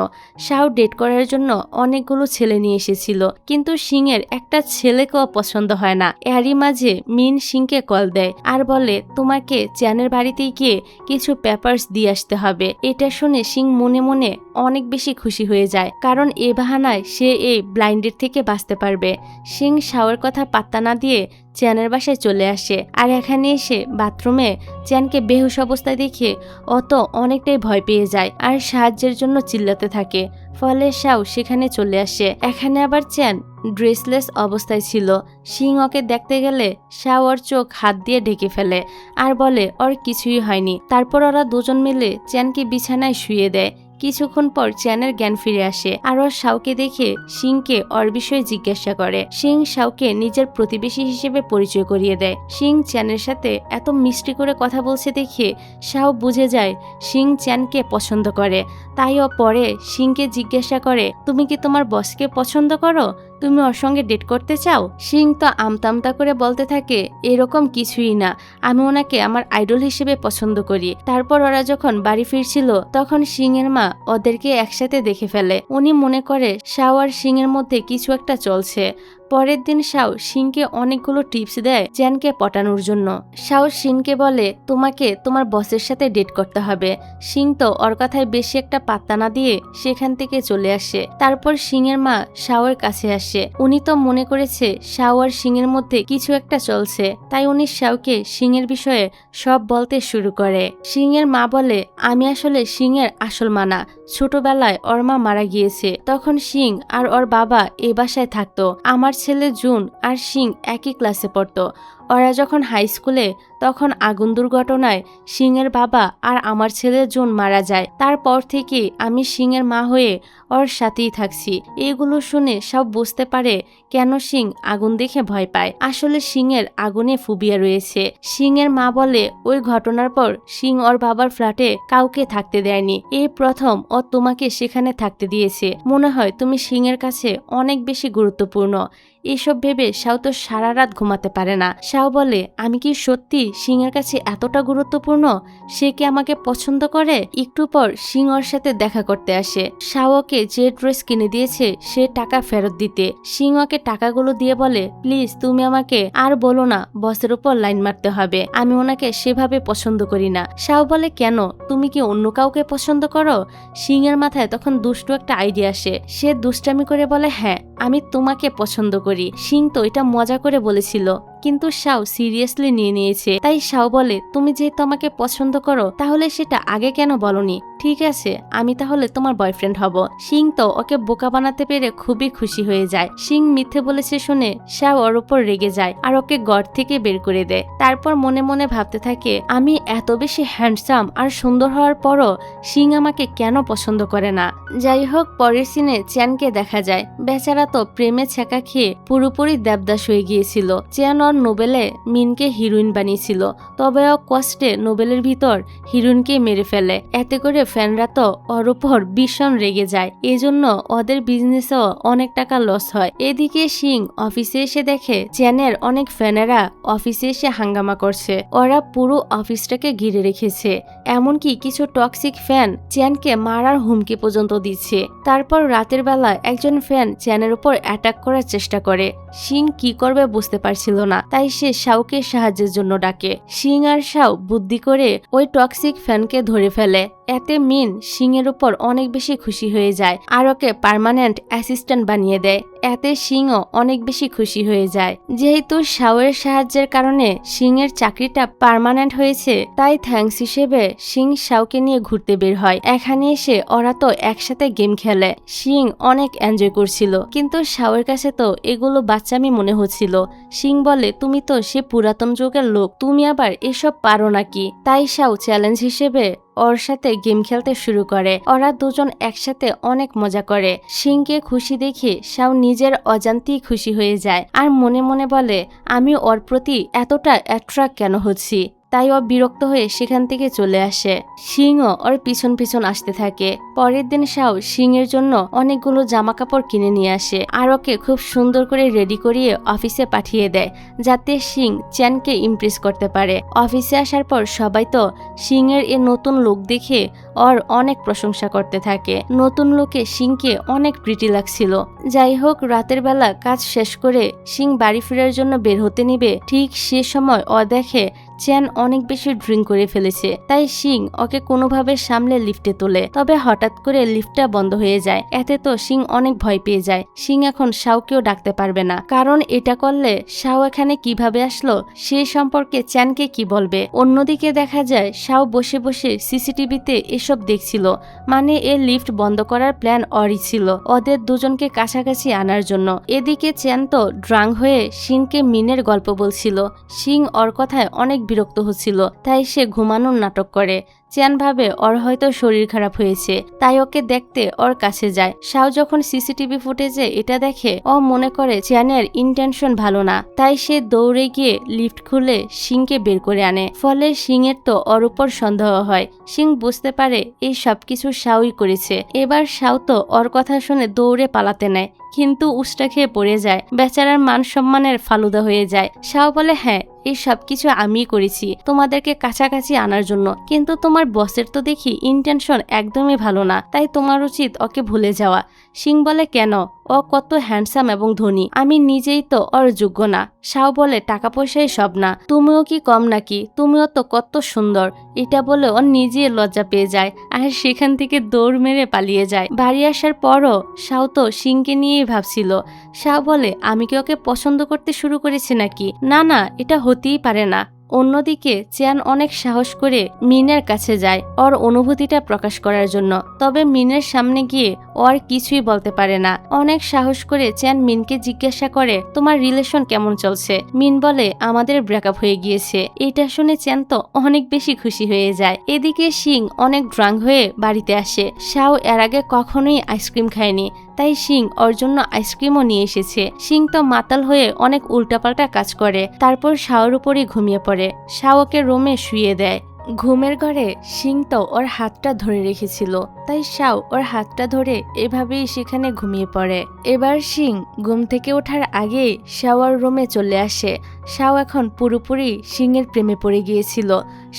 শাও ডেট করার জন্য অনেকগুলো ছেলে নিয়ে এসেছিল, কিন্তু সিং এর একটা ছেলেকেও পছন্দ হয় না। এরই মাঝে মিন সিংকে কল দেয় আর বলে, তোমাকে চ্যানের বাড়িতে গিয়ে কিছু পেপারস দিয়ে আসতে হবে। এটা শুনে সিং মনে মনে অনেক বেশি খুশি হয়ে যায়, কারণ এ বাহানায় সে এই ব্লাইন্ডের থেকে বাঁচতে পারবে। সিং শাওয়ের কথা পাত্তা না দিয়ে চ্যানের বাসায় চলে আসে, আর এখানে এসে বাথরুমে চ্যানকে বেহুশ অবস্থায় দেখে অত অনেকটাই ভয় পেয়ে যায় আর সাহায্যের জন্য চিল্লাতে থাকে। ফলে শাও সেখানে চলে আসে। এখানে আবার চ্যান ড্রেসলেস অবস্থায় ছিল। সিং ওকে দেখতে গেলে শাও ওর চোখ হাত দিয়ে ঢেকে ফেলে আর বলে ওর কিছুই হয়নি। তারপর ওরা দুজন মিলে চ্যানকে বিছানায় শুয়ে দেয়। কিছুক্ষণ পর চ্যানের জ্ঞান ফিরে আসে আর ওর শাওকে দেখে সিংকে ওর বিষয়ে জিজ্ঞাসা করে। সিং শাওকে নিজের প্রতিবেশী হিসেবে পরিচয় করিয়ে দেয়। সিং চ্যানের সাথে এত মিষ্টি করে কথা বলছে দেখে শাও বুঝে যায় সিং চ্যানকে পছন্দ করে। তাই ও পরে সিংকে জিজ্ঞাসা করে, তুমি কি তোমার বসকে পছন্দ করো, তুমি ওর সঙ্গে ডেট করতে চাও? সিং তো আমতামতা করে বলতে থাকে, এরকম কিছুই না, আমি ওনাকে আমার আইডল হিসেবে পছন্দ করি। তারপর ওরা যখন বাড়ি ফিরছিল তখন সিং এর মা ওদেরকে একসাথে দেখে ফেলে। উনি মনে করে শাও আর সিং এর মধ্যে কিছু একটা চলছে। পরের দিন শাও সিংকে অনেকগুলো টিপস দেয় চ্যানকে পটানোর জন্য। শাও সিংকে বলে, তোমাকে তোমার বসের সাথে ডেট করতে হবে। সিং তো ওর কথায় বেশি একটা পাত্তা না দিয়ে সেখান থেকে চলে আসে। তারপর সিং এর মা শাওয়ের কাছে আসে। উনি তো মনে করেছে শাও আর সিং এর মধ্যে কিছু একটা চলছে, তাই উনি শাওকে সিং এর বিষয়ে সব বলতে শুরু করে। সিং এর মা বলে, আমি আসলে সিং এর আসল মা না, ছোটবেলায় ওর মা মারা গিয়েছে, তখন সিং আর ওর বাবা এ বাসায় থাকতো। আমার ছেলে জুন আর সিং একই ক্লাসে পড়তো। ওরা যখন হাই স্কুলে তখন আগুন দুর্ঘটনায় সিং এর বাবা আর আমার ছেলে জুন মারা যায়। তারপর থেকে আমি সিং এর মা হয়ে ওর সাথেই থাকছি। এগুলো শুনে সব বুঝতে পারে কেন সিং আগুন দেখে ভয় পায়। আসলে সিং এর আগুনে ফোবিয়া রয়েছে। সিং এর মা বলে, ওই ঘটনার পর সিং ওর বাবার ফ্ল্যাটে কাউকে থাকতে দেয়নি, এই প্রথম ও তোমাকে সেখানে থাকতে দিয়েছে। মনে হয় তুমি সিং এর কাছে অনেক বেশি গুরুত্বপূর্ণ। এসব ভেবে শাও তো সারা রাত ঘুমাতে পারে না। শাও বলে, আমি কি সত্যি সিং এর কাছে এতটা গুরুত্বপূর্ণ? সে কি আমাকে পছন্দ করে? একটু পর সিং ওর সাথে দেখা করতে আসে। শাও ওকে যে ড্রেস কিনে দিয়েছে সে টাকা ফেরত দিতে। সিং ওকে টাকাগুলো দিয়ে বলে, প্লিজ তুমি আমাকে আর বলো না বসের উপর লাইন মারতে হবে, আমি ওনাকে সেভাবে পছন্দ করি না। শাও বলে, কেন, তুমি কি অন্য কাউকে পছন্দ করো? সিং এর মাথায় তখন দুষ্টু একটা আইডিয়া আসে। সে দুষ্টামি করে বলে, হ্যাঁ আমি তোমাকে পছন্দ করি। সিং তো এটা মজা করে বলেছিল, কিন্তু শাও সিরিয়াসলি নিয়ে নিয়েছে। তাই শাও বলে, তুমি যেহেতু আমাকে পছন্দ করো তাহলে সেটা আগে কেন বলনি? ঠিক আছে, আমি তাহলে তোমার বয়ফ্রেন্ড হব। সিং তো ওকে বোকা বানাতে পেরে খুবই খুশি হয়ে যায়। সিং মিথ্যে বলেছে শুনে শাও ওর উপর রেগে যায় আর ওকে ঘর থেকে বের করে দেয়। তারপর মনে মনে ভাবতে থাকে, আমি এত বেশি হ্যান্ডসাম আর সুন্দর হওয়ার পরও সিং আমাকে কেন পছন্দ করে না। যাই হোক, পরের সিনে চ্যানকে দেখা যায়। বেচারা তো প্রেমে ছেঁকা খেয়ে পুরোপুরি দেবদাস হয়ে গিয়েছিল। চ্যান ওর নোবেলে মিনকে হিরোইন বানিয়েছিল, তবে ও কষ্টে নোবেলের ভিতর হিরোইনকে মেরে ফেলে। এতে করে ফ্যানরা তো ওর উপর ভীষণ রেগে যায়। এজন্য ওদের বিজনেসেও অনেক টাকা লস হয়। এদিকে সিং অফিসে এসে দেখে চ্যানের অনেক ফ্যানেরা অফিসে এসে হাঙ্গামা করছে। ওরা পুরো অফিসটাকে ঘিরে রেখেছে। এমনকি কিছু টক্সিক ফ্যান চ্যানকে মারার হুমকি পর্যন্ত দিচ্ছে। তারপর রাতের বেলা একজন ফ্যান চ্যানের উপর অ্যাটাক করার চেষ্টা করে। সিং কি করবে বুঝতে পারছিল না, তাই সে শাওকে সাহায্যের জন্য ডাকে। সিং আর শাও বুদ্ধি করে ওই টক্সিক ফ্যানকে ধরে ফেলে। এতে মিন সিং এর উপর অনেক বেশি খুশি হয়ে যায় আর ওকে পার্মানেন্ট অ্যাসিস্ট্যান্ট বানিয়ে দেয়। এতে সিংও অনেক বেশি খুশি হয়ে যায়। যেহেতু শাওয়ের সাহায্যের কারণে সিং এর চাকরিটা পার্মানেন্ট হয়েছে, তাই থ্যাঙ্কস হিসেবে সিং শাওকে নিয়ে ঘুরতে বের হয়। এখানে এসে ওরা তো একসাথে গেম খেলে। সিং অনেক এনজয় করছিল, কিন্তু শাওয়ের কাছে তো এগুলো বাচ্চামি মনে হচ্ছিল। সিং বলে, তুমি তো সে পুরাতন যুগের লোক, তুমি আবার এসব পারো নাকি? তাই শাও চ্যালেঞ্জ হিসেবে ওর সাথে গেম খেলতে শুরু করে। ওরা দুজন একসাথে অনেক মজা করে। সিংকে খুশি দেখে শাও নিজের অজান্তেই খুশি হয়ে যায় আর মনে মনে বলে, আমি ওর প্রতি এতটা অ্যাট্রাক্ট কেন হচ্ছি। তাই ও বিরক্ত হয়ে সেখান থেকে চলে আসে। সিংও ওর পিছন পিছন আসতে থাকে। পরের দিন শাও সিং এর জন্য অনেকগুলো জামা কাপড় কিনে নিয়ে আসে আর ওকে খুব সুন্দর করে রেডি করিয়ে অফিসে পাঠিয়ে দেয়, যাতে সিং চ্যানকে ইমপ্রেস করতে পারে। অফিসে আসার পর সবাই তো সিং এর এই নতুন লুক দেখে ওর অনেক প্রশংসা করতে থাকে। নতুন লুকে সিংকে অনেক প্রিটি লাগছিল। যাই হোক, রাতের বেলা কাজ শেষ করে সিং বাড়ি ফেরার জন্য বের হতে নিবে, ঠিক সে সময় ও দেখে চ্যান অনেক বেশি ড্রিঙ্ক করে ফেলেছে। তাই সিং ওকে কোনোভাবে সামলে লিফটে তোলে, তবে হঠাৎ করে লিফটটা বন্ধ হয়ে যায়। এতে তো সিং অনেক ভয় পেয়ে যায়। সিং এখন শাওকেও ডাকতে পারবে না, কারণ এটা করলে শাও এখানে কিভাবে আসলো সে সম্পর্কে চ্যানকে কি বলবে। অন্যদিকে দেখা যায় শাও বসে বসে সিসিটিভিতে এসব দেখছিল, মানে এ লিফট বন্ধ করার প্ল্যান ওরই ছিল, ওদের দুজনকে কাছাকাছি আনার জন্য। এদিকে চ্যান তো ড্রাঙ্ক হয়ে সিংকে মিনের গল্প বলছিল। সিং ওর কথায় অনেক বিরক্ত হচ্ছিল, তাই সে ঘুমানোর নাটক করে। চ্যান ভাবে ওর হয়তো শরীর খারাপ হয়েছে, তাই ওকে দেখতে ওর কাছে যায়। শাও যখন সিসিটিভি ফুটেজে এটা দেখে, ও মনে করে চ্যানের ইন্টেনশন ভালো না, তাই সে দৌড়ে গিয়ে লিফট খুলে সিংকে বের করে আনে। ফলে সিং এর তো ওর উপর সন্দেহ হয়। সিং বুঝতে পারে এই সবকিছু শাওই করেছে। এবার শাও তো ওর কথা শুনে দৌড়ে পালাতে নেয়, কিন্তু উষ্টা খেয়ে পড়ে যায়। বেচারার মান সম্মানের ফালুদা হয়ে যায়। শাও বলে, হ্যাঁ, এই সবকিছু আমিই করেছি তোমাদেরকে কাছাকাছি আনার জন্য, কিন্তু তোমার বসের তো দেখি ইন্টেনশন একদমই ভালো না, তাই তোমার উচিত ওকে ভুলে যাওয়া। সিং বলে, কেন? ও কত হ্যান্ডসাম এবং ধনী, আমি নিজেই তো ওর যোগ্য না। শাও বলে, টাকা পয়সাই সব না, তুমিও কি কম নাকি? তুমিও তো কত সুন্দর। এটা বলে ও নিজে লজ্জা পেয়ে যায় আর সেখান থেকে দৌড় মেরে পালিয়ে যায়। বাড়ি আসার পরও শাও তো সিংকে নিয়েই ভাবছিল। শাও বলে, আমি কি ওকে পছন্দ করতে শুরু করেছি নাকি? না না, এটা হতেই পারে না। অন্যদিকে চ্যান অনেক সাহস করে মিনের কাছে যায় ওর অনুভূতিটা প্রকাশ করার জন্য, তবে মিনের সামনে গিয়ে ও আর কিছুই বলতে পারে না। অনেক সাহস করে চ্যান মিনকে জিজ্ঞাসা করে, তোমার রিলেশন কেমন চলছে? মিন বলে, আমাদের ব্রেকআপ হয়ে গিয়েছে। এটা শুনে চ্যান তো অনেক বেশি খুশি হয়ে যায়। এদিকে সিং অনেক ড্রাঙ্ক হয়ে বাড়িতে আসে। শাও এর আগে কখনোই আইসক্রিম খায়নি, তাই সিং ওর জন্য আইসক্রিমও নিয়ে এসেছে। সিং তো মাতাল হয়ে অনেক উল্টাপাল্টা কাজ করে, তারপর শাওর উপরই ঘুমিয়ে পড়ে। শাও ওকে রুমে শুয়ে দেয়। ঘুমের ঘরে সিং তো ওর হাতটা ধরে রেখেছিল, তাই শাও ওর হাতটা ধরে এভাবেই সেখানে ঘুমিয়ে পড়ে। এবার সিং ঘুম থেকে ওঠার আগেই শাওয়ার রুমে চলে আসে। শাও এখন পুরোপুরি সিংয়ের প্রেমে পড়ে গিয়েছিল।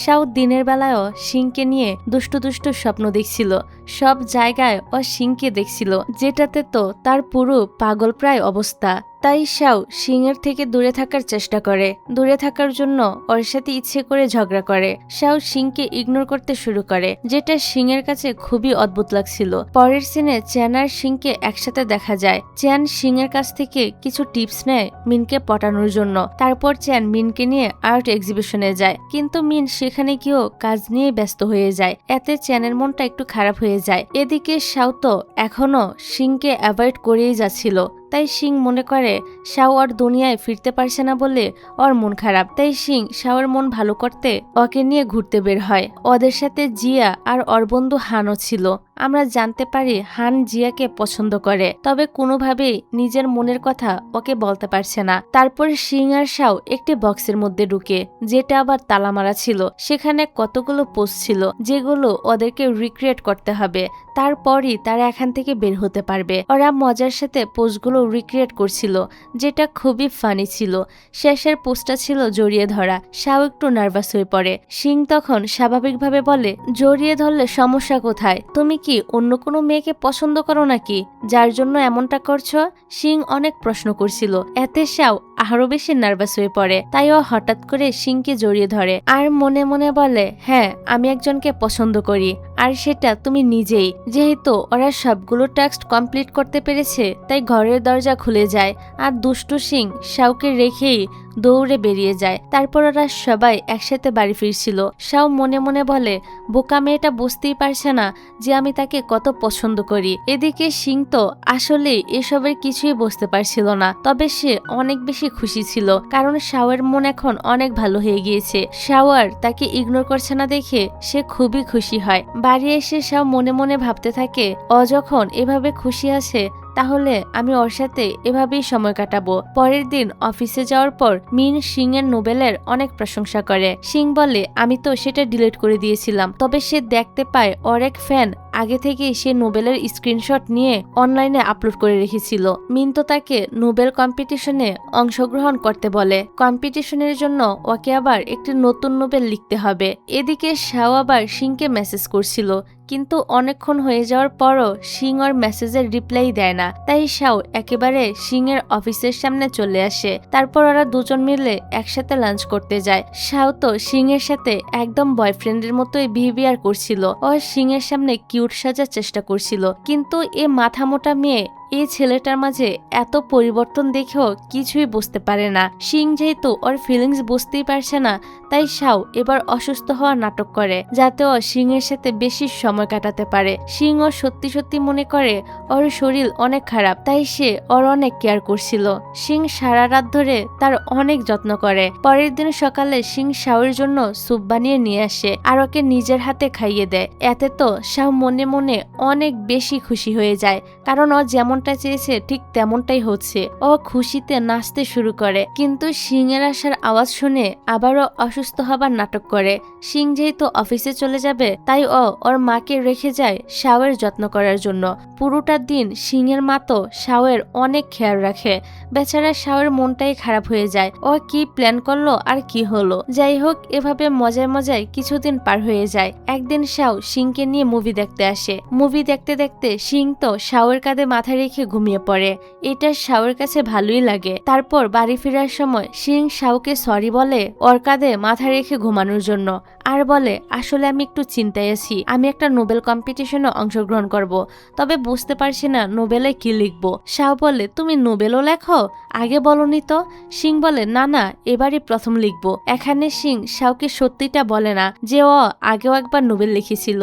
শাও দিনের বেলায়ও সিংকে নিয়ে দুষ্টু দুষ্টু স্বপ্ন দেখছিল। সব জায়গায় ও সিংকে দেখছিল, যেটাতে তো তার পুরো পাগল প্রায় অবস্থা। তাই শাও সিংয়ের থেকে দূরে থাকার চেষ্টা করে। দূরে থাকার জন্য ওর সাথে ইচ্ছে করে ঝগড়া করে। শাও সিংকে ইগনোর করতে শুরু করে, যেটা সিংয়ের কাছে খুবই অদ্ভুত লাগছিল। পরের সিনে চ্যান আর সিংকে একসাথে দেখা যায়। চ্যান সিংয়ের কাছ থেকে কিছু টিপস নেয় মিনকে পটানোর জন্য। তারপর চ্যান মিনকে নিয়ে আর্ট এক্সিবিশনে যায়, কিন্তু মিন সেখানে গিয়েও কাজ নিয়ে ব্যস্ত হয়ে যায়। এতে চ্যানের মনটা একটু খারাপ হয়ে যায়। এদিকে শাও তো এখনো সিংকে অ্যাভয়েড করেই যাচ্ছিল। তাই সিং মনে করে শাও আর দুনিয়ায় ফিরতে পারছে না বলে ওর মন খারাপ। তাই সিং শাওর মন ভালো করতে ওকে নিয়ে ঘুরতে বের হয়। ওদের সাথে জিয়া আর ওর বন্ধু হানও ছিল। আমরা জানতে পারি হান জিয়াকে পছন্দ করে, তবে কোনোভাবেই নিজের মনের কথা ওকে বলতে পারছে না। তারপর সিং আর শাও একটি বক্সের মধ্যে ঢুকে, যেটা আবার তালা মারা ছিল। সেখানে কতগুলো পোস্ট ছিল যেগুলো ওদেরকে রিক্রিয়েট করতে হবে, তারপরই তারা এখান থেকে বের হতে পারবে। ওরা মজার সাথে পোস্টগুলো রিক্রিয়েট করছিল, যেটা খুবই ফানি ছিল। শেষের পোস্টটা ছিল জড়িয়ে ধরা। শাও একটু নার্ভাস হয়ে পড়ে। সিং তখন স্বাভাবিকভাবে বলে, জড়িয়ে ধরলে সমস্যা কোথায়? তুমি কি অন্য কোনো মেয়েকে পছন্দ করো নাকি, যার জন্য এমনটা করছো? সিং অনেক প্রশ্ন করছিল। এতে শাও আরো বেশি নার্ভাস হয়ে পড়ে। তাই ও হঠাৎ করে সিংকে জড়িয়ে ধরে আর মনে মনে বলে, হ্যাঁ আমি একজনকে পছন্দ করি, আর সেটা তুমি নিজেই। যেহেতু ওরা সবগুলো টাস্ক কমপ্লিট করতে পেরেছে, তাই ঘরের দরজা খুলে যায় আর দুষ্টু সিং শাওকে রেখেই দৌড়ে বেরিয়ে যায়। তারপর ওরা সবাই একসাথে বাড়ি ফিরছিল। শাও মনে মনে বলে, বোকা মেয়েটা বুঝতেই পারছে না যে আমি তাকে কত পছন্দ করি। এদিকে সিং তো আসলে এসবের কিছুই বুঝতে পারছিল না, তবে সে অনেক বেশি খুশি ছিল, কারণ শাওয়ের মন এখন অনেক ভালো হয়ে গিয়েছে। শাও আর তাকে ইগনোর করছে না দেখে সে খুবই খুশি হয়। বাড়ি এসে শাও মনে মনে ভাবতে থাকে, ও যখন এভাবে খুশি আছে, তাহলে আমি ওর সাথে এভাবেই সময় কাটাবো। পরের দিন অফিসে যাওয়ার পর মিন সিং এর নোবেলের অনেক প্রশংসা করে। সিং বলে, আমি তো সেটা ডিলিট করে দিয়েছিলাম। তবে সে দেখতে পায় ওর এক ফ্যান আগে থেকেই সে নোবেলের স্ক্রিনশট নিয়ে অনলাইনে আপলোড করে রেখেছিল। মিন তো তাকে নোবেল কম্পিটিশনে অংশগ্রহণ করতে বলে। কম্পিটিশনের জন্য ওকে আবার একটি নতুন নোবেল লিখতে হবে। এদিকে শাও আবার সিংকে মেসেজ করছিল, কিন্তু অনেকক্ষণ হয়ে যাওয়ার পরও সিং ওর মেসেজের রিপ্লাই দেয় না। তাই শাও একেবারে সিং এর অফিসের সামনে চলে আসে। তারপর ওরা দুজন মিলে একসাথে লাঞ্চ করতে যায়। শাও তো সিং এর সাথে একদম বয়ফ্রেন্ডের মতোই বিহেভিয়ার করছিল। ও সিং এর সামনে কিউট সাজার চেষ্টা করছিল, কিন্তু এ মাথা মোটা মেয়ে এই ছেলেটার মাঝে এত পরিবর্তন দেখেও কিছুই বুঝতে পারে না। সিং যেহেতু ওর ফিলিংস বুঝতেই পারছে না, তাই শাও এবার অসুস্থ হওয়ার নাটক করে, যাতে ও সিং এর সাথে বেশি সময় কাটাতে পারে। সিং ও সত্যি সত্যি মনে করে ওর শরীর অনেক খারাপ, তাই সে ওর অনেক কেয়ার করছিল। সিং সারা রাত ধরে তার অনেক যত্ন করে। পরের দিন সকালে সিং শাওর জন্য স্যুপ বানিয়ে নিয়ে আসে আর ওকে নিজের হাতে খাইয়ে দেয়। এতে তো শাও মনে মনে অনেক বেশি খুশি হয়ে যায়, কারণ ও যেমন চেয়েছে ঠিক তেমনটাই হচ্ছে। ও খুশিতে নাচতে শুরু করে, কিন্তু সিং এর আসার আওয়াজ শুনে আবারও অসুস্থ হবার নাটক করে। সিং যেহেতু অফিসে চলে যাবে, তাই ও ওর মাকে রেখে যায় শাওয়ের যত্ন করার জন্য। পুরোটা দিন সিং এর মা তো শাওয়ের অনেক খেয়াল রাখে। বেচারা শাওয়ের মনটাই খারাপ হয়ে যায়। ও কি প্ল্যান করলো আর কি হলো। যাই হোক, এভাবে মজায় মজায় কিছুদিন পার হয়ে যায়। একদিন শাও সিংকে নিয়ে মুভি দেখতে আসে। মুভি দেখতে দেখতে সিং তো শাওয়ের কাঁধে মাথা রেখে ঘুমিয়ে পড়ে। এটা শাওর কাছে ভালোই লাগে। তারপর বাড়ি ফেরার সময় সিং শাওকে সরি বলে ওর কাঁধে মাথা রেখে ঘুমানোর জন্য, আর বলে, আসলে আমি একটু চিন্তায় আছি, আমি একটা নোবেল কম্পিটিশনে অংশগ্রহণ করব, তবে বুঝতে পারছি না নোবেলে কি লিখব। শাও বলে, তুমি নোবেলও লেখো, আগে বলনি তো। সিং বলে, না না, এবারই প্রথম লিখব। এখানে সিং শাওকে সত্যিটা বলে না যে ও আগেও একবার নোবেল লিখেছিল,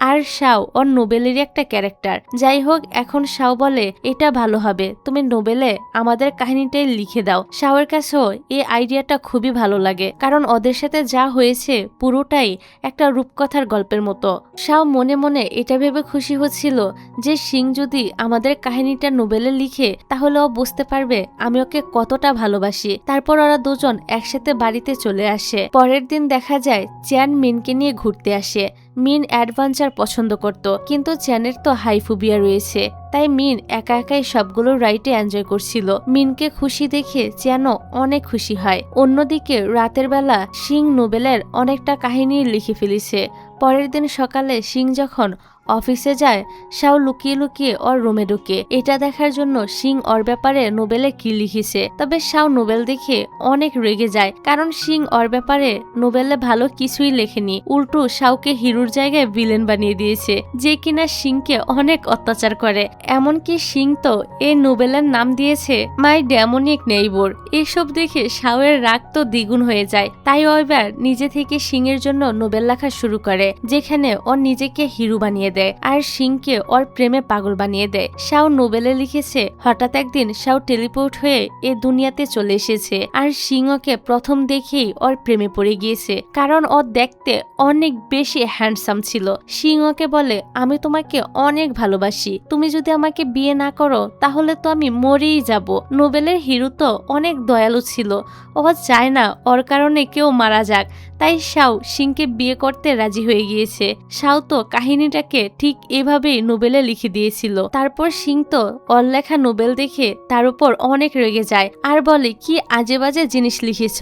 আর শাও ওর নোবেলেরই একটা ক্যারেক্টার। যাই হোক, এখন শাও বলে, এটা ভালো হবে, তুমি নোবেলে আমাদের কাহিনীটাই লিখে দাও। শাওয়ের কাছেও এই আইডিয়াটা খুবই ভালো লাগে, কারণ ওদের সাথে যা হয়েছে পুরোটাই একটা রূপকথার গল্পের মতো। শাও মনে মনে এটা ভেবে খুশি হচ্ছিল যে সিং যদি আমাদের কাহিনীটা নোবেলে লিখে, তাহলে ও বুঝতে পারবে আমি ওকে কতটা ভালোবাসি। তারপর ওরা দুজন একসাথে বাড়িতে চলে আসে। পরের দিন দেখা যায় চ্যান মিনকে নিয়ে ঘুরতে আসে। মিন অ্যাডভেঞ্চার পছন্দ করত, কিন্তু চ্যানের তো হাইফোবিয়া রয়েছে, তাই মিন একা একাই সবগুলো রাইডে এনজয় করছিল। মিনকে খুশি দেখে চ্যানও অনেক খুশি হয়। অন্যদিকে রাতের বেলা সিং নোবেলের অনেকটা কাহিনী লিখে ফেলেছে। পরের দিন সকালে সিং যখন অফিসে যায়, শাও লুকিয়ে লুকিয়ে ওর রুমে ঢুকে। এটা দেখার জন্য সিং ওর ব্যাপারে নোবেলে কি লিখেছে। তবে শাও নোবেল দেখে অনেক রেগে যায়, কারণ সিং ওর ব্যাপারে নোবেলে ভালো কিছুই লেখেনি, উল্টো শাওকে হিরোর জায়গায় ভিলেন বানিয়ে দিয়েছে, যে কিনা সিংকে অনেক অত্যাচার করে। এমনকি সিং তো এই নোবেলের নাম দিয়েছে মাই ডেমনিক নেইবর। এসব দেখে শাওয়ের রাগ তো দ্বিগুণ হয়ে যায়। তাই ও এবার নিজে থেকে সিং এর জন্য নোবেল লেখা শুরু করে, যেখানে ও নিজেকে হিরো বানিয়ে দেয় আর সিংকে ওর প্রেমে পাগল বানিয়ে দেয়। শাও নোবেলে লিখেছে, হঠাৎ একদিন শাও টেলিপোর্ট হয়ে এ দুনিয়াতে চলে এসেছে আর সিং ওকে প্রথম দেখেই ওর প্রেমে পড়ে গিয়েছে, কারণ ও দেখতে অনেক বেশি হ্যান্ডসাম ছিল। সিং ওকে বলে, আমি তোমাকে অনেক ভালোবাসি, তুমি যদি আমাকে বিয়ে না করো তাহলে তো আমি মরেই যাব। নোবেলের হিরো তো অনেক দয়ালু ছিল, ও চায় না ওর কারণে কেউ মারা যাক, তাই শাও সিংকে বিয়ে করতে রাজি হয়ে গিয়েছে। শাও তো কাহিনীটাকে ঠিক এভাবেই নোবেলে লিখে দিয়েছিল। তারপর সিং তো ওর লেখা নোবেল দেখে তার উপর অনেক রেগে যায় আর বলে, কি আজে বাজে জিনিস লিখেছ,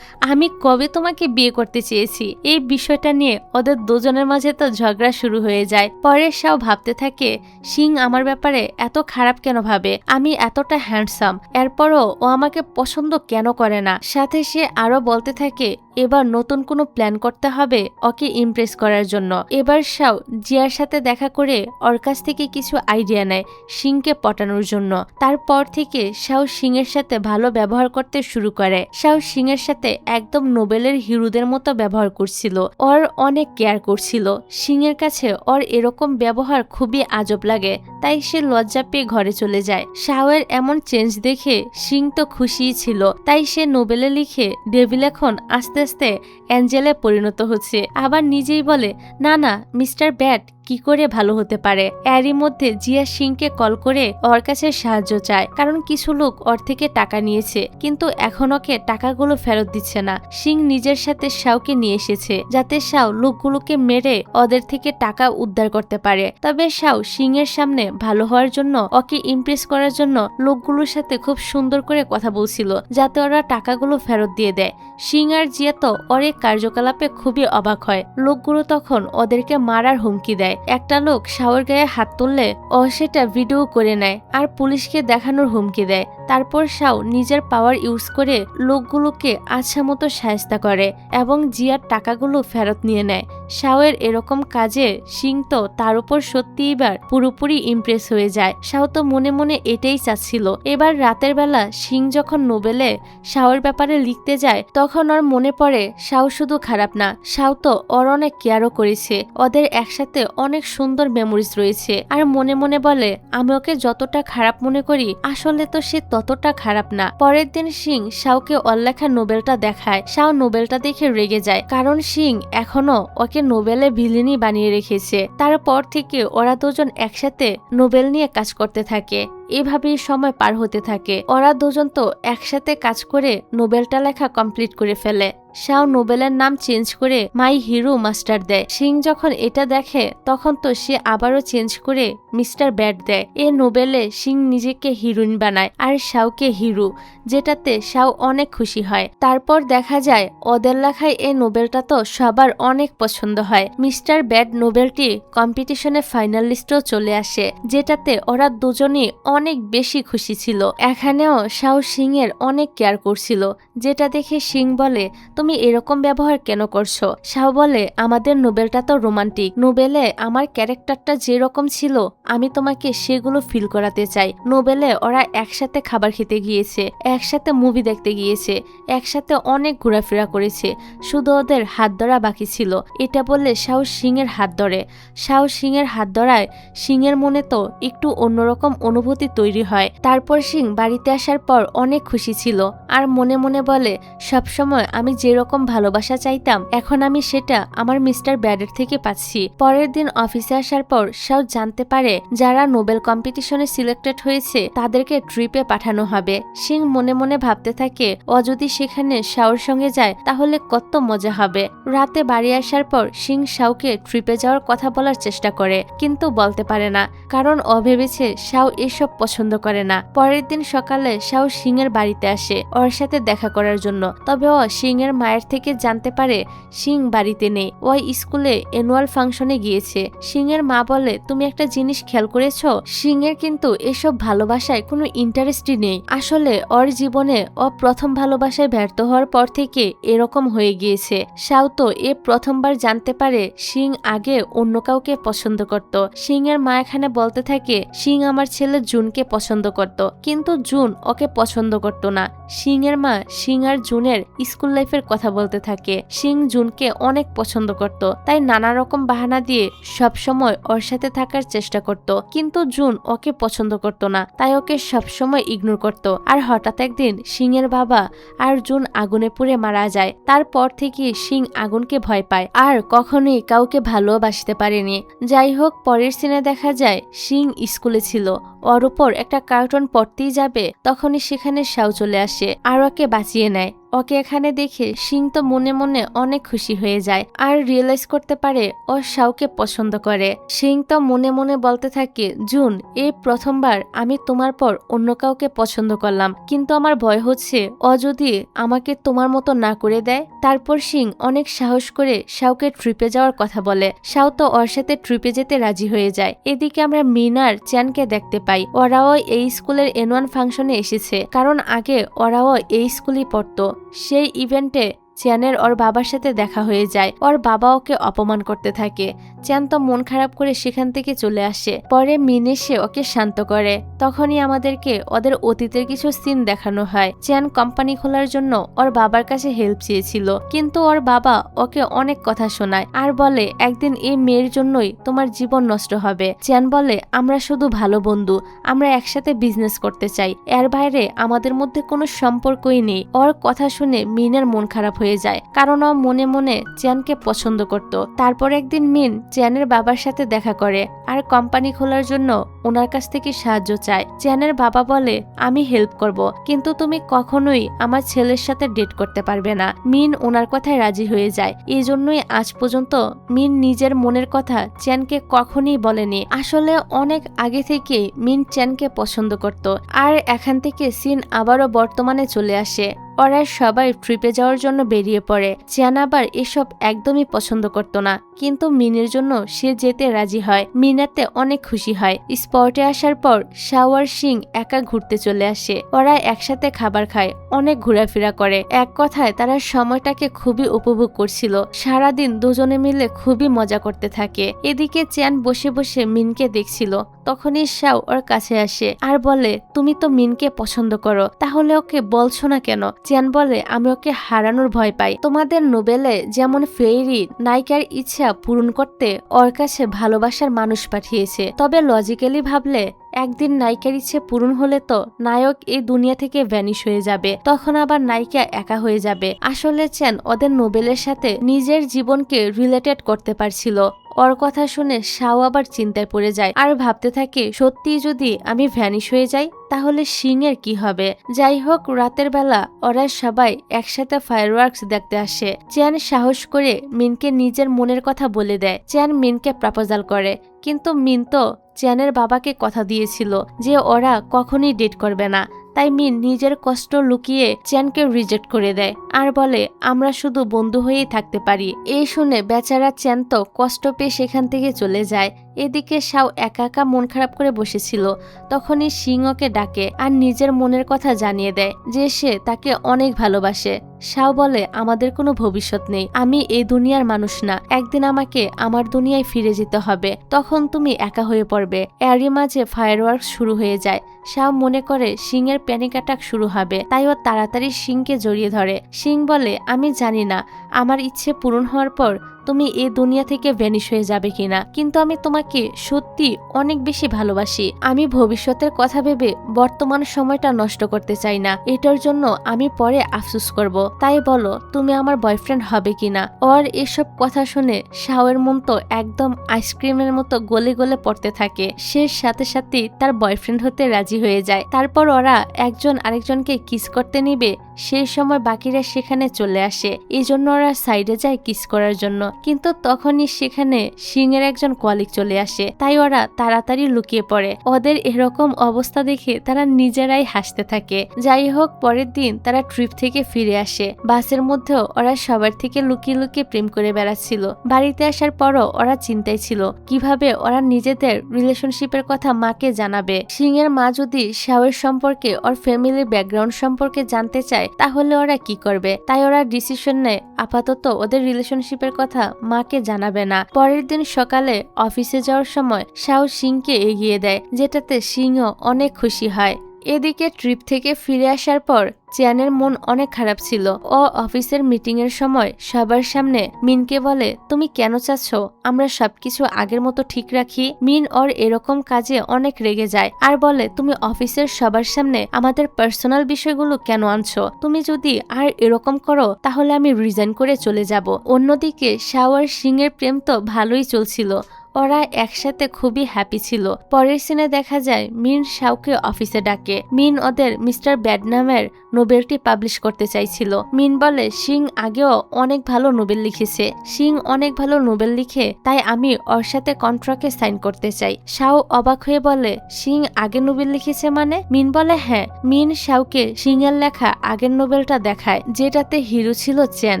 আমি কবে তোমাকে বিয়ে করতে চেয়েছি। এই বিষয়টা নিয়ে ওদের দুজনের মাঝে তো ঝগড়া শুরু হয়ে যায়। পরে শাও ভাবতে থাকে, সিং আমার ব্যাপারে এত খারাপ কেন ভাবে, আমি এতটা হ্যান্ডসাম, এরপরও ও আমাকে পছন্দ কেন করে না। সাথে সে আরো বলতে থাকে, এবার নতুন কোনো প্ল্যান করতে হবে ওকে ইমপ্রেস করার জন্য। এবার শাও জিয়ার সাথে দেখা করে ওর কাছ থেকে কিছু আইডিয়া নেয় সিংকে পটানোর জন্য। তারপর থেকে শাও সিং এর সাথে ভালো ব্যবহার করতে শুরু করে। শাও সিং এর সাথে একদম নোবেলের হিরোদের মতো ব্যবহার করছিল, ওর অনেক কেয়ার করছিল। সিং এর কাছে ওর এরকম ব্যবহার খুবই আজব লাগে, তাই সে লজ্জা পেয়ে ঘরে চলে যায়। শাওয়ের এমন চেঞ্জ দেখে সিং তো খুশিই ছিল, তাই সে নোবেলে লিখে ডেভিল এখন আস্তে আস্তে অ্যাঞ্জেলে পরিণত হচ্ছে। আবার নিজেই বলে, না না, মিস্টার ব্যাট কি করে ভালো হতে পারে। এরই মধ্যে জিয়া সিংকে কল করে ওর কাছে সাহায্য চায়, কারণ কিছু লোক ওর থেকে টাকা নিয়েছে, কিন্তু এখন ওকে টাকাগুলো ফেরত দিচ্ছে না। সিং নিজের সাথে শাওকে নিয়ে এসেছে, যাতে শাও লোকগুলোকে মেরে ওদের থেকে টাকা উদ্ধার করতে পারে। তবে শাও সিং এর সামনে ভালো হওয়ার জন্য, ওকে ইমপ্রেস করার জন্য লোকগুলোর সাথে খুব সুন্দর করে কথা বলছিল, যাতে ওরা টাকাগুলো ফেরত দিয়ে দেয়। সিং আর জিয়া তো ওর এই কার্যকলাপে খুবই অবাক হয়। লোকগুলো তখন ওদেরকে মারার হুমকি দেয়। একটা লোক শাওর গায়ে হাত তুললে ও সেটা ভিডিও করে নেয় আর পুলিশকে দেখানোর হুমকি দেয়। তারপর শাও নিজের পাওয়ার ইউজ করে লোকগুলোকে আচ্ছা মতো সাহায্য করে এবং জিয়ার টাকাগুলো ফেরত নিয়ে নেয়। শাওয়ের এরকম কাজে সিং তো তার উপর সত্যি এবার পুরোপুরি ইমপ্রেস হয়ে যায়। শাও তো মনে মনে এটাই চাচ্ছিল। এবার রাতের বেলা সিং যখন নোবেলে শাওর ব্যাপারে লিখতে যায়, তখন ওর মনে পড়ে শাও শুধু খারাপ না, শাও তো ওর অনেক কেয়ারও করেছে, ওদের একসাথে অনেক সুন্দর মেমোরিজ রয়েছে। আর মনে মনে বলে, আমি ওকে যতটা খারাপ মনে করি আসলে তো সে ততটা খারাপ না। পরের দিন সিং শাওকে ওর লেখা নোবেলটা দেখায়। শাও নোবেলটা দেখে রেগে যায়, কারণ সিং এখনো ওকে নোবেলে ভিলেনই বানিয়ে রেখেছে। তারপর থেকে ওরা দুজন একসাথে নোবেল নিয়ে কাজ করতে থাকে। এভাবেই সময় পার হতে থাকে। ওরা দুজন তো একসাথে কাজ করে নোবেলটা লেখা কমপ্লিট করে ফেলে। শাও নোবেলের নাম চেঞ্জ করে মাই হিরো মাস্টার দেয়। সিং যখন এটা দেখে তখন তো সে আবারও চেঞ্জ করে মিস্টার ব্যাট দেয়। এ নোবেলে সিং নিজেকে হিরোইন বানায় আর শাওকে হিরো, যেটাতে শাও অনেক খুশি হয়। তারপর দেখা যায় ওদের লেখায় এই নোবেলটা তো সবার অনেক পছন্দ হয়। মিস্টার ব্যাট নোবেলটি কম্পিটিশনে ফাইনাল লিস্টেও চলে আসে, যেটাতে ওরা দুজনই অনেক বেশি খুশি ছিল। এখানেও শাও সিং এর অনেক কেয়ার করছিল, যেটা দেখে সিং বলে, তুমি এরকম ব্যবহার কেন করছো? শাও বলে, আমাদের নোবেলটা তো রোমান্টিক, নোবেলে আমার ক্যারেক্টারটা যেরকম ছিল আমি তোমাকে সেগুলো ফিল করাতে চাই। নোবেলে ওরা একসাথে খাবার খেতে গিয়েছে, একসাথে মুভি দেখতে গিয়েছে, একসাথে অনেক ঘোরাফেরা করেছে, শুধু ওদের হাত ধরা বাকি ছিল। এটা বললে শাও সিং এর হাত ধরে। শাও সিং এর হাত ধরায় সিং এর মনে তো একটু অন্যরকম অনুভূতি তৈরি হয়। তারপর সিং বাড়িতে আসার পর অনেক খুশি ছিল আর মনে মনে বলে, সবসময় আমি যেরকম ভালোবাসা চাইতাম এখন আমি সেটা আমার মিস্টার ব্যাডের থেকে পাচ্ছি। পরের দিন অফিসে আসার পর শাও জানতে পারে যারা নোবেল কম্পিটিশনে সিলেক্টেড হয়েছে তাদেরকে ট্রিপে পাঠানো হবে। সিং মনে মনে ভাবতে থাকে, ও যদি সেখানে শাওর সঙ্গে যায় তাহলে কত মজা হবে। রাতে বাড়ি আসার পর সিং শাওকে ট্রিপে যাওয়ার কথা বলার চেষ্টা করে, কিন্তু বলতে পারে না, কারণ ও ভেবেছে শাও এসব পছন্দ করে না। পরের দিন সকালে শাও সিং এর বাড়িতে আসে ওর সাথে দেখা করার জন্য। তবে ও সিং এর মায়ের থেকে জানতে পারে সিং বাড়িতে নেই, ওই স্কুলে অ্যানুয়াল ফাংশনে গিয়েছে। সিং এর মা বলে, তুমি একটা জিনিস খেয়াল করেছো, সিং এর কিন্তু এসব ভালোবাসায় কোনো ইন্টারেস্টই নেই। আসলে ওর জীবনে ও প্রথম ভালোবাসায় ব্যর্থ হওয়ার পর থেকে এরকম হয়ে গিয়েছে। শাও তো প্রথমবার জানতে পারে সিং আগে অন্য কাউকে পছন্দ করত। সিং এর মা এখানে বলতে থাকে সিং আমার ছেলে জুনকে পছন্দ করত, কিন্তু জুন ওকে পছন্দ করত না। সিং এর মা সিং আর জুনের স্কুল লাইফের কথা বলতে থাকে। সিং জুনকে অনেক পছন্দ করত, তাই নানা রকম বাহানা দিয়ে সবসময় ওর সাথে থাকার চেষ্টা করত, কিন্তু জুন ওকে পছন্দ করত না, তাই ওকে সবসময় ইগনোর করত। আর হঠাৎ একদিন সিং এর বাবা আর জুন আগুনে পুড়ে মারা যায়। তারপর থেকে সিং আগুনকে ভয় পায় আর কখনোই কাউকে ভালোবাসতে পারেনি। যাই হোক, পরের সিনে দেখা যায় সিং স্কুলে ছিল, ওর উপর একটা কার্টুন পড়তেই যাবে, তখনই সেখানে শাও চলে আসে আর ওকে বাঁচিয়ে নেয়। ওকে এখানে দেখে সিং তো মনে মনে অনেক খুশি হয়ে যায় আর রিয়েলাইজ করতে পারে ও শাওকে পছন্দ করে। সিং তো মনে মনে বলতে থাকে, জুন, এই প্রথমবার আমি তোমার পর অন্য কাউকে পছন্দ করলাম, কিন্তু আমার ভয় হচ্ছে ও যদি আমাকে তোমার মতো না করে দেয়। তারপর সিং অনেক সাহস করে শাওকে ট্রিপে যাওয়ার কথা বলে। শাও তো ওর সাথে ট্রিপে যেতে রাজি হয়ে যায়। এদিকে আমরা মিন আর চ্যানকে দেখতে পাই, ওরাও এই স্কুলের অ্যানুয়াল ফাংশনে এসেছে, কারণ আগে ওরাও এই স্কুলেই পড়তো। সেই ইভেন্টে চ্যানের ওর বাবার সাথে দেখা হয়ে যায়। ওর বাবা ওকে অপমান করতে থাকে। চ্যান তো মন খারাপ করে সেখান থেকে চলে আসে। পরে মিন এসে ওকে শান্ত করে। তখনই আমাদেরকে ওদের অতীতের কিছু সিন দেখানো হয়। চ্যান কোম্পানি খোলার জন্য ওর বাবার কাছে হেল্প চেয়েছিল, কিন্তু ওর বাবা ওকে অনেক কথা শোনায় আর বলে একদিন এই মেয়ের জন্যই তোমার জীবন নষ্ট হবে। চ্যান বলে, আমরা শুধু ভালো বন্ধু, আমরা একসাথে বিজনেস করতে চাই, এর বাইরে আমাদের মধ্যে কোনো সম্পর্কই নেই। ওর কথা শুনে মিনের মন খারাপ হয়ে যায়, কারণ ও মনে মনে চ্যানকে পছন্দ করত। তারপর একদিন মিন চ্যানের বাবার সাথে দেখা করে আর কোম্পানি খোলার জন্য ওনার কাছ থেকে সাহায্য চায়। চ্যানের বাবা বলে, আমি হেল্প করব, কিন্তু তুমি কখনোই আমার ছেলের সাথে ডেট করতে পারবে না। মিন ওনার কথায় রাজি হয়ে যায়। এই জন্যই আজ পর্যন্ত মিন নিজের মনের কথা চ্যানকে কখনোই বলেনি। আসলে অনেক আগে থেকে মিন চ্যানকে পছন্দ করত। আর এখান থেকে সিন আবারও বর্তমানে চলে আসে। ওরা সবাই ট্রিপে যাওয়ার জন্য বেরিয়ে পড়ে। চ্যান আবার এসব একদমই পছন্দ করত না, কিন্তু মিনের জন্য সে যেতে রাজি হয়। মিনাতে অনেক খুশি হয়। স্পটে আসার পর শাও আর সিং একা ঘুরতে চলে আসে। ওরা একসাথে খাবার খায়, অনেক ঘোরাফেরা করে। এক কথায় তারা সময়টাকে খুবই উপভোগ করছিল। সারাদিন দুজনে মিলে খুবই মজা করতে থাকে। এদিকে চ্যান বসে বসে মিনকে দেখছিল। তখনই শাও ওর কাছে আসে আর বলে, তুমি তো মিনকে পছন্দ করো, তাহলে ওকে বলছো না কেন? চ্যান বলে, আমি ওকে হারানোর ভয় পাই। তোমাদের নোবেলে যেমন ফেইরি নায়িকার ইচ্ছা পূরণ করতে ওর কাছে ভালোবাসার মানুষ পাঠিয়েছে, তবে লজিক্যালি ভাবলে একদিন নায়িকার ইচ্ছে পূরণ হলে তো নায়ক এই দুনিয়া থেকে ভ্যানিশ হয়ে যাবে, তখন আবার নায়িকা একা হয়ে যাবে। আসলে চ্যান ওদের নোবেলের সাথে নিজের জীবনকে রিলেটেড করতে পারছিল। ওর কথা শুনে শাও আবার চিন্তায় পড়ে যায় আর ভাবতে থাকে, সত্যি যদি আমি ভ্যানিশ হয়ে যাই তাহলে সিং এর কি হবে? যাই হোক, রাতের বেলা ওরা সবাই একসাথে ফায়ারওয়ার্কস দেখতে আসে। চ্যান সাহস করে মিনকে নিজের মনের কথা বলে দেয়। চ্যান মিনকে প্রপোজাল করে, কিন্তু মিন তো চ্যানের বাবাকে কথা দিয়েছিল যে ওরা কখনোই ডেট করবে না, তাই মিন নিজের কষ্ট লুকিয়ে চ্যানকে রিজেক্ট করে দেয় আর বলে, আমরা শুধু বন্ধু হয়েই থাকতে পারি। এই শুনে বেচারা চ্যান তো কষ্ট পেয়ে সেখান থেকে চলে যায়। এদিকে শাও একা একা মন খারাপ করে বসেছিল। তখনই সিং ওকে ডাকে আর নিজের মনের কথা জানিয়ে দেয় যে সে তাকে অনেক ভালোবাসে। শাও বলে, আমাদের কোনো ভবিষ্যৎ নেই, আমি এই দুনিয়ার মানুষ না, একদিন আমাকে আমার দুনিয়ায় ফিরে যেতে হবে, তখন তুমি একা হয়ে পড়বে। এরই মাঝে ফায়ারওয়ার্কস শুরু হয়ে যায়। শাও মনে করে সিং এর প্যানিক অ্যাটাক শুরু হবে, তাই ও তাড়াতাড়ি সিংকে জড়িয়ে ধরে। সিং বলে, আমি জানি না আমার ইচ্ছে পূরণ হওয়ার পর তুমি এই দুনিয়া থেকে ভ্যানিশ হয়ে যাবে কিনা, কিন্তু আমি তোমাকে সত্যি অনেক বেশি ভালোবাসি। আমি ভবিষ্যতের কথা ভেবে বর্তমান সময়টা নষ্ট করতে চাই না, এটার জন্য আমি পরে আফসোস করব, তাই বলো তুমি আমার বয়ফ্রেন্ড হবে কিনা। ওর এসব কথা শুনে শাওয়ের মন তো একদম আইসক্রিমের মতো গলে গলে পড়তে থাকে। সে সাথে সাথে তার বয়ফ্রেন্ড হতে রাজি হয়ে যায়। তারপর ওরা একজন আরেকজনকে কিস করতে নিবে, সেই সময় বাকিরা সেখানে চলে আসে। এই জন্য ওরা সাইডে যায় কিস করার জন্য। কিন্তু তখনই সেখানে সিং এর একজন কলিগ চলে আসে, তাই ওরা তাড়াতাড়ি লুকিয়ে পড়ে। ওদের এরকম অবস্থা দেখে তারা নিজেরাই হাসতে থাকে। যাই হোক, পরের দিন তারা ট্রিপ থেকে ফিরে আসে। বাসের মধ্যেও ওরা সবার থেকে লুকিয়ে লুকিয়ে প্রেম করে বেড়াচ্ছিল। বাড়িতে আসার পরও ওরা চিন্তায় ছিল কিভাবে ওরা নিজেদের রিলেশনশিপের কথা মাকে জানাবে। সিং এর মা যদি শাওয়ের সম্পর্কে ওর ফ্যামিলির ব্যাকগ্রাউন্ড সম্পর্কে জানতে চায় তাহলে ওরা কি করবে। তাই ওরা ডিসিশন নেয় আপাতত ওদের রিলেশনশিপের কথা মাকে জানাবে না। পরের দিন সকালে অফিসে যাওয়ার সময় শাও সিংকে এগিয়ে দেয়, যেটাতে সিংও অনেক খুশি হয়। এদিকে ট্রিপ থেকে ফিরে আসার পর চিয়ানের মন অনেক খারাপ ছিল। ও অফিসের মিটিং এর সময় সবার সামনে মিনকে বলে, তুমি কেন চাচ্ছ আমরা সবকিছু আগের মতো ঠিক রাখি? মিন ওর এরকম কাজে অনেক রেগে যায় আর বলে, তুমি অফিসের সবার সামনে আমাদের পার্সোনাল বিষয়গুলো কেন আনছো? তুমি যদি আর এরকম করো তাহলে আমি রিজাইন করে চলে যাব। অন্যদিকে শাও আর সিং এর প্রেম তো ভালোই চলছিল, ওরা একসাথে খুবই হ্যাপি ছিল। পরের সিনে দেখা যায় মিন শাওকে অফিসে ডাকে। মিন ওদের মিস্টার ব্যাড নামের নোবেলটি পাবলিশ করতে চাইছিল। মিন বলে, সিং আগেও অনেক ভালো নোবেল লিখেছে, সিং অনেক ভালো নোবেল লিখে, তাই আমি ওর সাথে কন্ট্রাক্টে সাইন করতে চাই। শাও অবাক হয়ে বলে, সিং আগে নোবেল লিখেছে মানে? মিন বলে হ্যাঁ। মিন শাওকে সিং এর লেখা আগের নোবেলটা দেখায়, যেটাতে হিরো ছিল চেন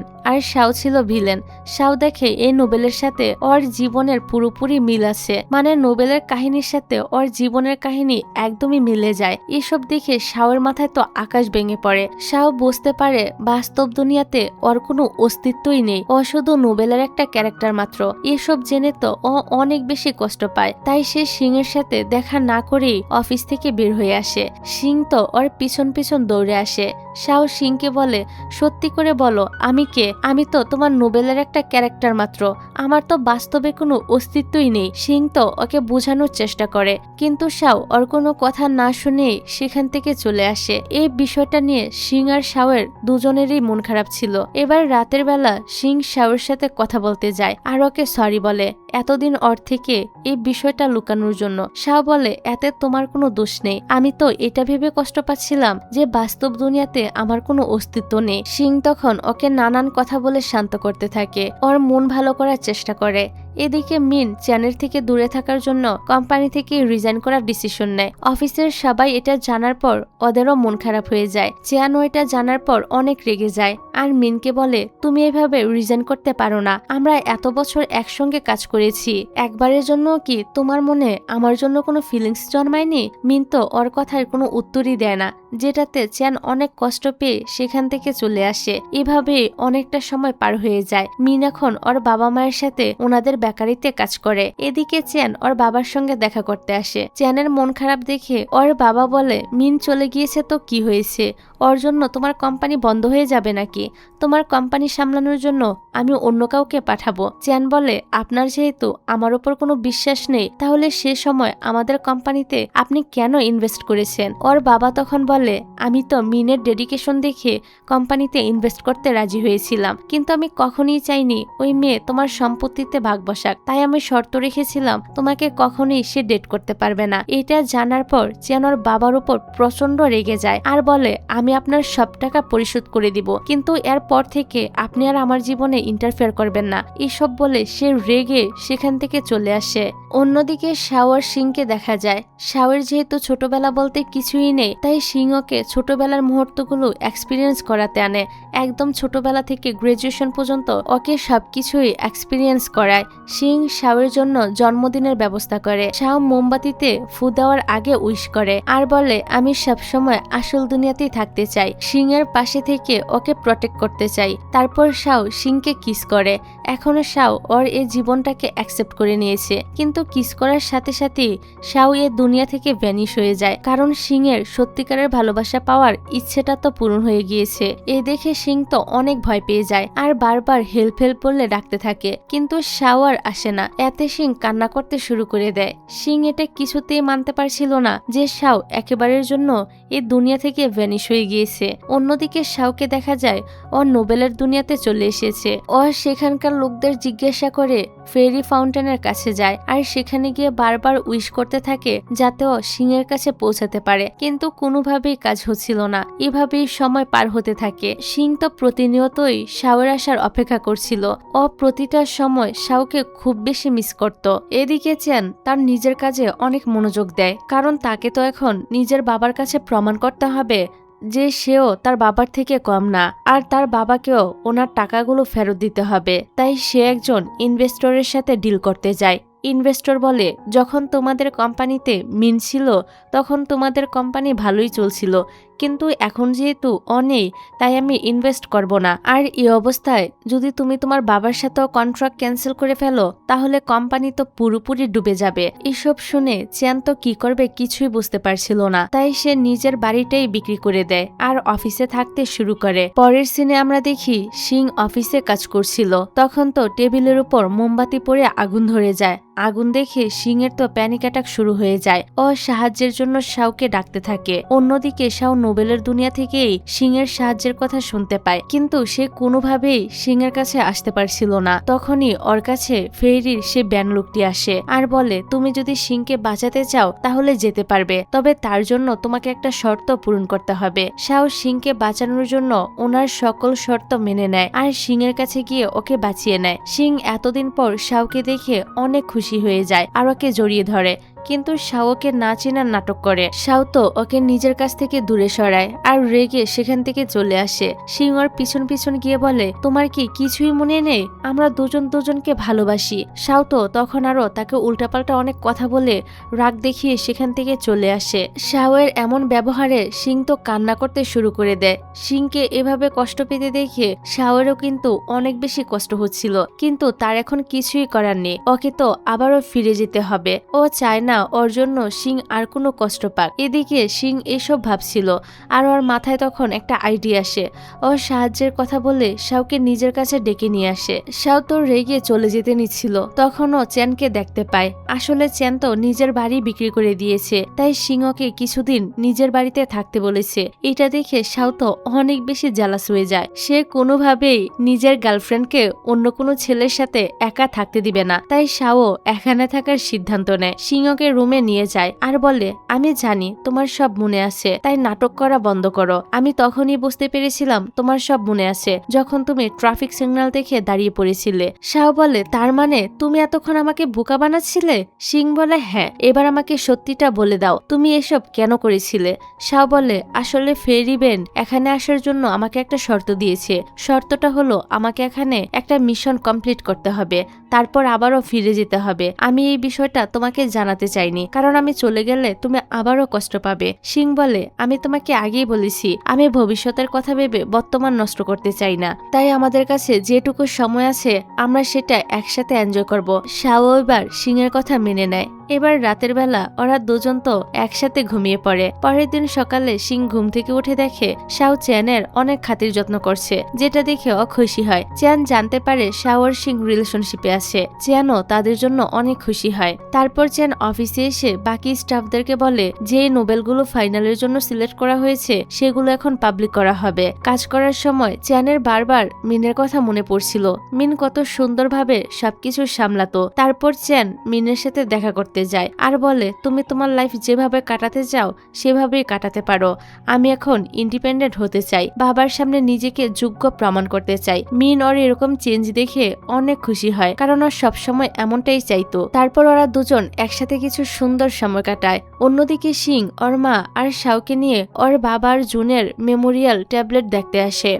আর শাও ছিল ভিলেন। শাও দেখে এই নোবেলের সাথে ওর জীবনের পুরোপুরি মিল আছে, মানে নোবেলের কাহিনীর সাথে ওর জীবনের কাহিনী একদমই মিলে যায়। এসব দেখে শাওয়ের মাথায় তো আকাশ ভেঙে পড়ে। শাও বুঝতে পারে বাস্তব দুনিয়াতে ওর কোনো অস্তিত্বই নেই, ও শুধু নোবেলের একটা ক্যারেক্টার মাত্র। এসব জেনে তো ও অনেক বেশি কষ্ট পায়। তাই সে সিং এর সাথে দেখা না করেই অফিস থেকে বের হয়ে আসে। সিং তো ওর পিছন পিছন দৌড়ে আসে। শাও সিংকে বলে, সত্যি করে বলো আমি কে? আমি তো তোমার নোবেলের একটা ক্যারেক্টার মাত্র, আমার তো বাস্তবে কোনো অস্তিত্বই নেই। সিং তো ওকে বোঝানোর চেষ্টা করে, কিন্তু শাও ওর কোনো কথা না শুনে সেখান থেকে চলে আসে। এই বিষয়টা নিয়ে সিং আর শাওয়ের দুজনেরই মন খারাপ ছিল। এবার রাতের বেলা সিং শাওয়ের সাথে কথা বলতে যায় আর ওকে সরি বলে এতদিন ওর থেকে এই বিষয়টা লুকানোর জন্য। শাও বলে, এতে তোমার কোনো দোষ নেই, আমি তো এটা ভেবে কষ্ট পাচ্ছিলাম যে বাস্তব দুনিয়াতে আমার কোনো অস্তিত্ব নেই। সিং তখন ওকে নানান কথা বলে শান্ত করতে থাকে, ওর মন ভালো করার চেষ্টা করে। এদিকে মিন চ্যানের থেকে দূরে থাকার জন্য কোম্পানি থেকে রিজাইন করার ডিসিশন নেয়। অফিসের সবাই এটা জানার পর ওদেরও মন খারাপ হয়ে যায়। চ্যানও এটা জানার পর অনেক রেগে যায় আর মিনকে বলে, তুমি এভাবে রিজাইন করতে পারো না, আমরা এত বছর একসঙ্গে কাজ করেছি, একবারের জন্য কি তোমার মনে আমার জন্য কোনো ফিলিংস জন্মায়নি? মিন তো ওর কথার কোনো উত্তরই দেয় না, যেটাতে চ্যান অনেক কষ্ট পেয়ে সেখান থেকে চলে আসে। এভাবে অনেকটা সময় পার হয়ে যায়। মিন এখন ওর বাবা মায়ের সাথে ওনাদের বেকারিতে কাজ করে। এদিকে চ্যান ওর বাবার সঙ্গে দেখা করতে আসে। চ্যানের মন খারাপ দেখে ওর বাবা বলে, মিন চলে গিয়েছে তো কি হয়েছে, ওর জন্য তোমার কোম্পানি বন্ধ হয়ে যাবে নাকি? তোমার কোম্পানি সামলানোর জন্য আমি অন্য কাউকে পাঠাবো। চ্যান বলে, আপনার যেহেতু আমার উপর কোনো বিশ্বাস নেই, তাহলে সে সময় আমাদের কোম্পানিতে আপনি কেন ইনভেস্ট করেছেন? ওর বাবা তখন বলে, আমি তো মিনের ডেডিকেশন দেখে কোম্পানিতে ইনভেস্ট করতে রাজি হয়েছিলাম, কিন্তু আমি কখনোই চাইনি ওই মেয়ে তোমার সম্পত্তিতে ভাগ বসাক, তাই আমি শর্ত রেখেছিলাম তোমাকে কখনোই সে ডেট করতে পারবে না। এটা জানার পর চ্যান ওর বাবার উপর প্রচন্ড রেগে যায় আর বলে, আমি আপনার সব টাকা পরিশোধ করে দিব, কিন্তু এরপর থেকে আপনি আর আমার জীবনে ইন্টারফেয়ার করবেন না। এসব বলে সে রেগে সেখান থেকে চলে আসে। অন্যদিকে শাও আর সিংকে দেখা যায়। শাওয়ের যেহেতু ছোটবেলা বলতে কিছুই নেই, তাই সিং ওকে ছোটবেলার মুহূর্তগুলো এক্সপিরিয়েন্স করাতে আনে। একদম ছোটবেলা থেকে গ্রাজুয়েশন পর্যন্ত ওকে সবকিছুই এক্সপিরিয়েন্স করায়। সিং শাওয়ের জন্য জন্মদিনের ব্যবস্থা করে। শাও মোমবাতিতে ফু দেওয়ার আগে উইশ করে আর বলে, আমি সবসময় আসল দুনিয়াতেই থাকতে চাই, সিং এর পাশে থেকে ওকে প্রটেক্ট করতে চাই। তারপর শাও সিংকে কিস করে। এখনো শাও ওর এই জীবনটাকে অ্যাকসেপ্ট করে নিয়েছে, কিন্তু কিস করার সাথে সাথে শাও এ দুনিয়া থেকে ভ্যানিশ হয়ে যায়, কারণ সিং এর সত্যিকারের ভালোবাসা পাওয়ার ইচ্ছেটা তো পূরণ হয়ে গিয়েছে। এ দেখে সিং তো অনেক ভয় পেয়ে যায় আর বারবার হেল্প হেল্প বলে ডাকতে থাকে, কিন্তু শাও আর আসে না। এতে সিং কান্না করতে শুরু করে দেয়। সিং এটা কিছুতেই মানতে পারছিল না যে শাও একেবারের জন্য এই দুনিয়া থেকে ভ্যানিশ হয়ে গিয়েছে। অন্যদিকে শাওকে দেখা যায় ও নোবেলের দুনিয়াতে চলে এসেছে। ও সেখানকার লোকদের জিজ্ঞাসা করে ফেরি ফাউন্টেনের কাছে যায় আর সেখানে গিয়ে বারবার উইশ করতে থাকে যাতে ও সিংয়ের কাছে পৌঁছাতে পারে, কিন্তু কোনোভাবেই কাজ হচ্ছিল না। এভাবেই সময় পার হতে থাকে। সিং তো প্রতিনিয়তই শাওয়ের আসার অপেক্ষা করছিল। ও প্রতিটা সময় শাওকে খুব বেশি মিস করত। এদিকে চেন তার নিজের কাজে অনেক মনোযোগ দেয়, কারণ তাকে তো এখন নিজের বাবার কাছে প্রমাণ করতে হবে যে সেও তার বাবার থেকে কম না, আর তার বাবাকেও ওনার টাকাগুলো ফেরত দিতে হবে। তাই সে একজন ইনভেস্টরের সাথে ডিল করতে যায়। ইনভেস্টর বলে, যখন তোমাদের কোম্পানিতে মিন ছিল তখন তোমাদের কোম্পানি ভালোই চলছিল, কিন্তু এখন যেহেতু নেই তাই আমি ইনভেস্ট করব না। আর এই অবস্থায় যদি তুমি তোমার বাবার সাথেও কন্ট্রাক্ট ক্যান্সেল করে ফেলো তাহলে কোম্পানি তো পুরোপুরি ডুবে যাবে। এসব শুনে চেন তো কি করবে কিছুই বুঝতে পারছিল না, তাই সে নিজের বাড়িটাই বিক্রি করে দেয় আর অফিসে থাকতে শুরু করে। পরের সিনে আমরা দেখি সিং অফিসে কাজ করছিল। তখন তো টেবিলের উপর মোমবাতি পড়ে আগুন ধরে যায়। আগুন দেখে সিং এর তো প্যানিক অ্যাটাক শুরু হয়ে যায়। ও সাহায্যের জন্য শাওকে ডাকতে থাকে। অন্যদিকে শাও নোবেলের দুনিয়া থেকেই সিং এর সাহায্যের কথা শুনতে পায়, কিন্তু সে কোনোভাবেই সিং এর কাছে আসতে পারছিল না। তখনই ওর কাছে ফেরির সে ব্যান লোকটি আসে আর বলে, তুমি যদি সিংকে বাঁচাতে চাও তাহলে যেতে পারবে, তবে তার জন্য তোমাকে একটা শর্ত পূরণ করতে হবে। শাও সিংকে বাঁচানোর জন্য ওনার সকল শর্ত মেনে নেয় আর সিং এর কাছে গিয়ে ওকে বাঁচিয়ে নেয়। সিং এতদিন পর শাওকে দেখে অনেক খুশি হয়ে যায় আর ওকে জড়িয়ে ধরে, কিন্তু শাওকে না চেনার নাটক করে। শাও তো ওকে নিজের কাছ থেকে দূরে সরায় আর রেগে সেখান থেকে চলে আসে। সিং ওর পিছন পিছন গিয়ে বলে, তোমার কি কিছুই মনে নেই? আমরা দুজন দুজনকে ভালোবাসি। শাও তো তখন আরো তাকে উল্টাপাল্টা অনেক কথা বলে রাগ দেখিয়ে সেখান থেকে চলে আসে। শাওয়ের এমন ব্যবহারে সিং তো কান্না করতে শুরু করে দেয়। সিংকে এভাবে কষ্ট পেতে দেখে শাওয়েরও কিন্তু অনেক বেশি কষ্ট হচ্ছিল, কিন্তু তার এখন কিছুই করার নেই। ওকে তো আবারও ফিরে যেতে হবে। ও চায় না ওর জন্য সিং আর কোনো কষ্ট পাক। এদিকে সিং এসব ভাবছিল আর ওর মাথায় তখন একটা আইডিয়া আসে। ও সাহায্যের কথা বলে শাওকে নিজের কাছে ডেকে নিয়ে আসে। শাও তো রেগে চলে যেতে নিচ্ছিল, তখনও চেনকে দেখতে পায়। আসলে চেন তো নিজের বাড়ি বিক্রি করে দিয়েছে, তাই সিং ওকে কিছুদিন নিজের বাড়িতে থাকতে বলেছে। এটা দেখে শাও তো অনেক বেশি জ্বালাস হয়ে যায়। সে কোনোভাবেই নিজের গার্লফ্রেন্ডকে অন্য কোনো ছেলের সাথে একা থাকতে দিবে না, তাই শাও এখানে থাকার সিদ্ধান্ত নেয়। সিং ওকে রুমে নিয়ে যায় আর বলে, আমি জানি তোমার সব মনে আছে, তাই নাটক করা বন্ধ করো। আমি তখনই বুঝতে পেরেছিলাম তোমার সব মনে আছে যখন তুমি ট্রাফিক সিগন্যাল দেখে দাঁড়িয়ে পড়েছিলে। শাও বলে, তার মানে তুমি এতক্ষণ আমাকে বোকা বানাচ্ছিলে? সিং বলে, হ্যাঁ, এবার আমাকে সত্যিটা বলে দাও, তুমি এসব কেন করেছিলে? শাও বলে, আসলে ফেরি বেন এখানে আসার জন্য আমাকে একটা শর্ত দিয়েছে। শর্তটা হলো আমাকে এখানে একটা মিশন কমপ্লিট করতে হবে, তারপর আবারও ফিরে যেতে হবে। আমি এই বিষয়টা তোমাকে জানাতে চাইনি, কারণ আমি চলে গেলে তুমি আবারও কষ্ট পাবে। সিং বলে, আমি তোমাকে আগেই বলেছি আমি ভবিষ্যতের কথা ভেবে বর্তমান নষ্ট করতে চাই না, তাই আমাদের কাছে যেটুকু সময় আছে আমরা সেটা একসাথে এনজয় করব। শাও এবার সিং এর কথা মেনে নেয়। এবার রাতের বেলা ওরা দুজন তো একসাথে ঘুমিয়ে পড়ে। পরের দিন সকালে সিং ঘুম থেকে উঠে দেখে শাও চ্যানের অনেক খাতির যত্ন করছে, যেটা দেখে ও খুশি হয়। চ্যান জানতে পারে শাও আর সিং রিলেশনশিপে আছে। চ্যানও তাদের জন্য অনেক খুশি হয়। তারপর চ্যান অফিসে এসে বাকি স্টাফদেরকে বলে যে নোবেলগুলো ফাইনালের জন্য সিলেক্ট করা হয়েছে সেগুলো এখন পাবলিক করা হবে। কাজ করার সময় চ্যানের বারবার মিনের কথা মনে পড়ছিল। মিন কত সুন্দরভাবে সবকিছু সামলাতো। তারপর চ্যান মিনের সাথে দেখা করতে যায় আর বলে, তুমি তোমার লাইফ যেভাবে কাটাতে চাও সেভাবেই কাটাতে পারো। আমি এখন ইন্ডিপেন্ডেন্ট হতে চাই, বাবার সামনে নিজেকে যোগ্য প্রমাণ করতে চাই। মিন ওর এরকম চেঞ্জ দেখে অনেক খুশি হয়, কারণ ও সবসময় এমনটাই চাইতো। তারপর ওরা দুজন একসাথে কিছু সুন্দর সময় কাটায়। অন্যদিকে সিং ওর মা আর শাওকে নিয়ে ওর বাবার জুনের মেমোরিয়াল ট্যাবলেট দেখতে আসে।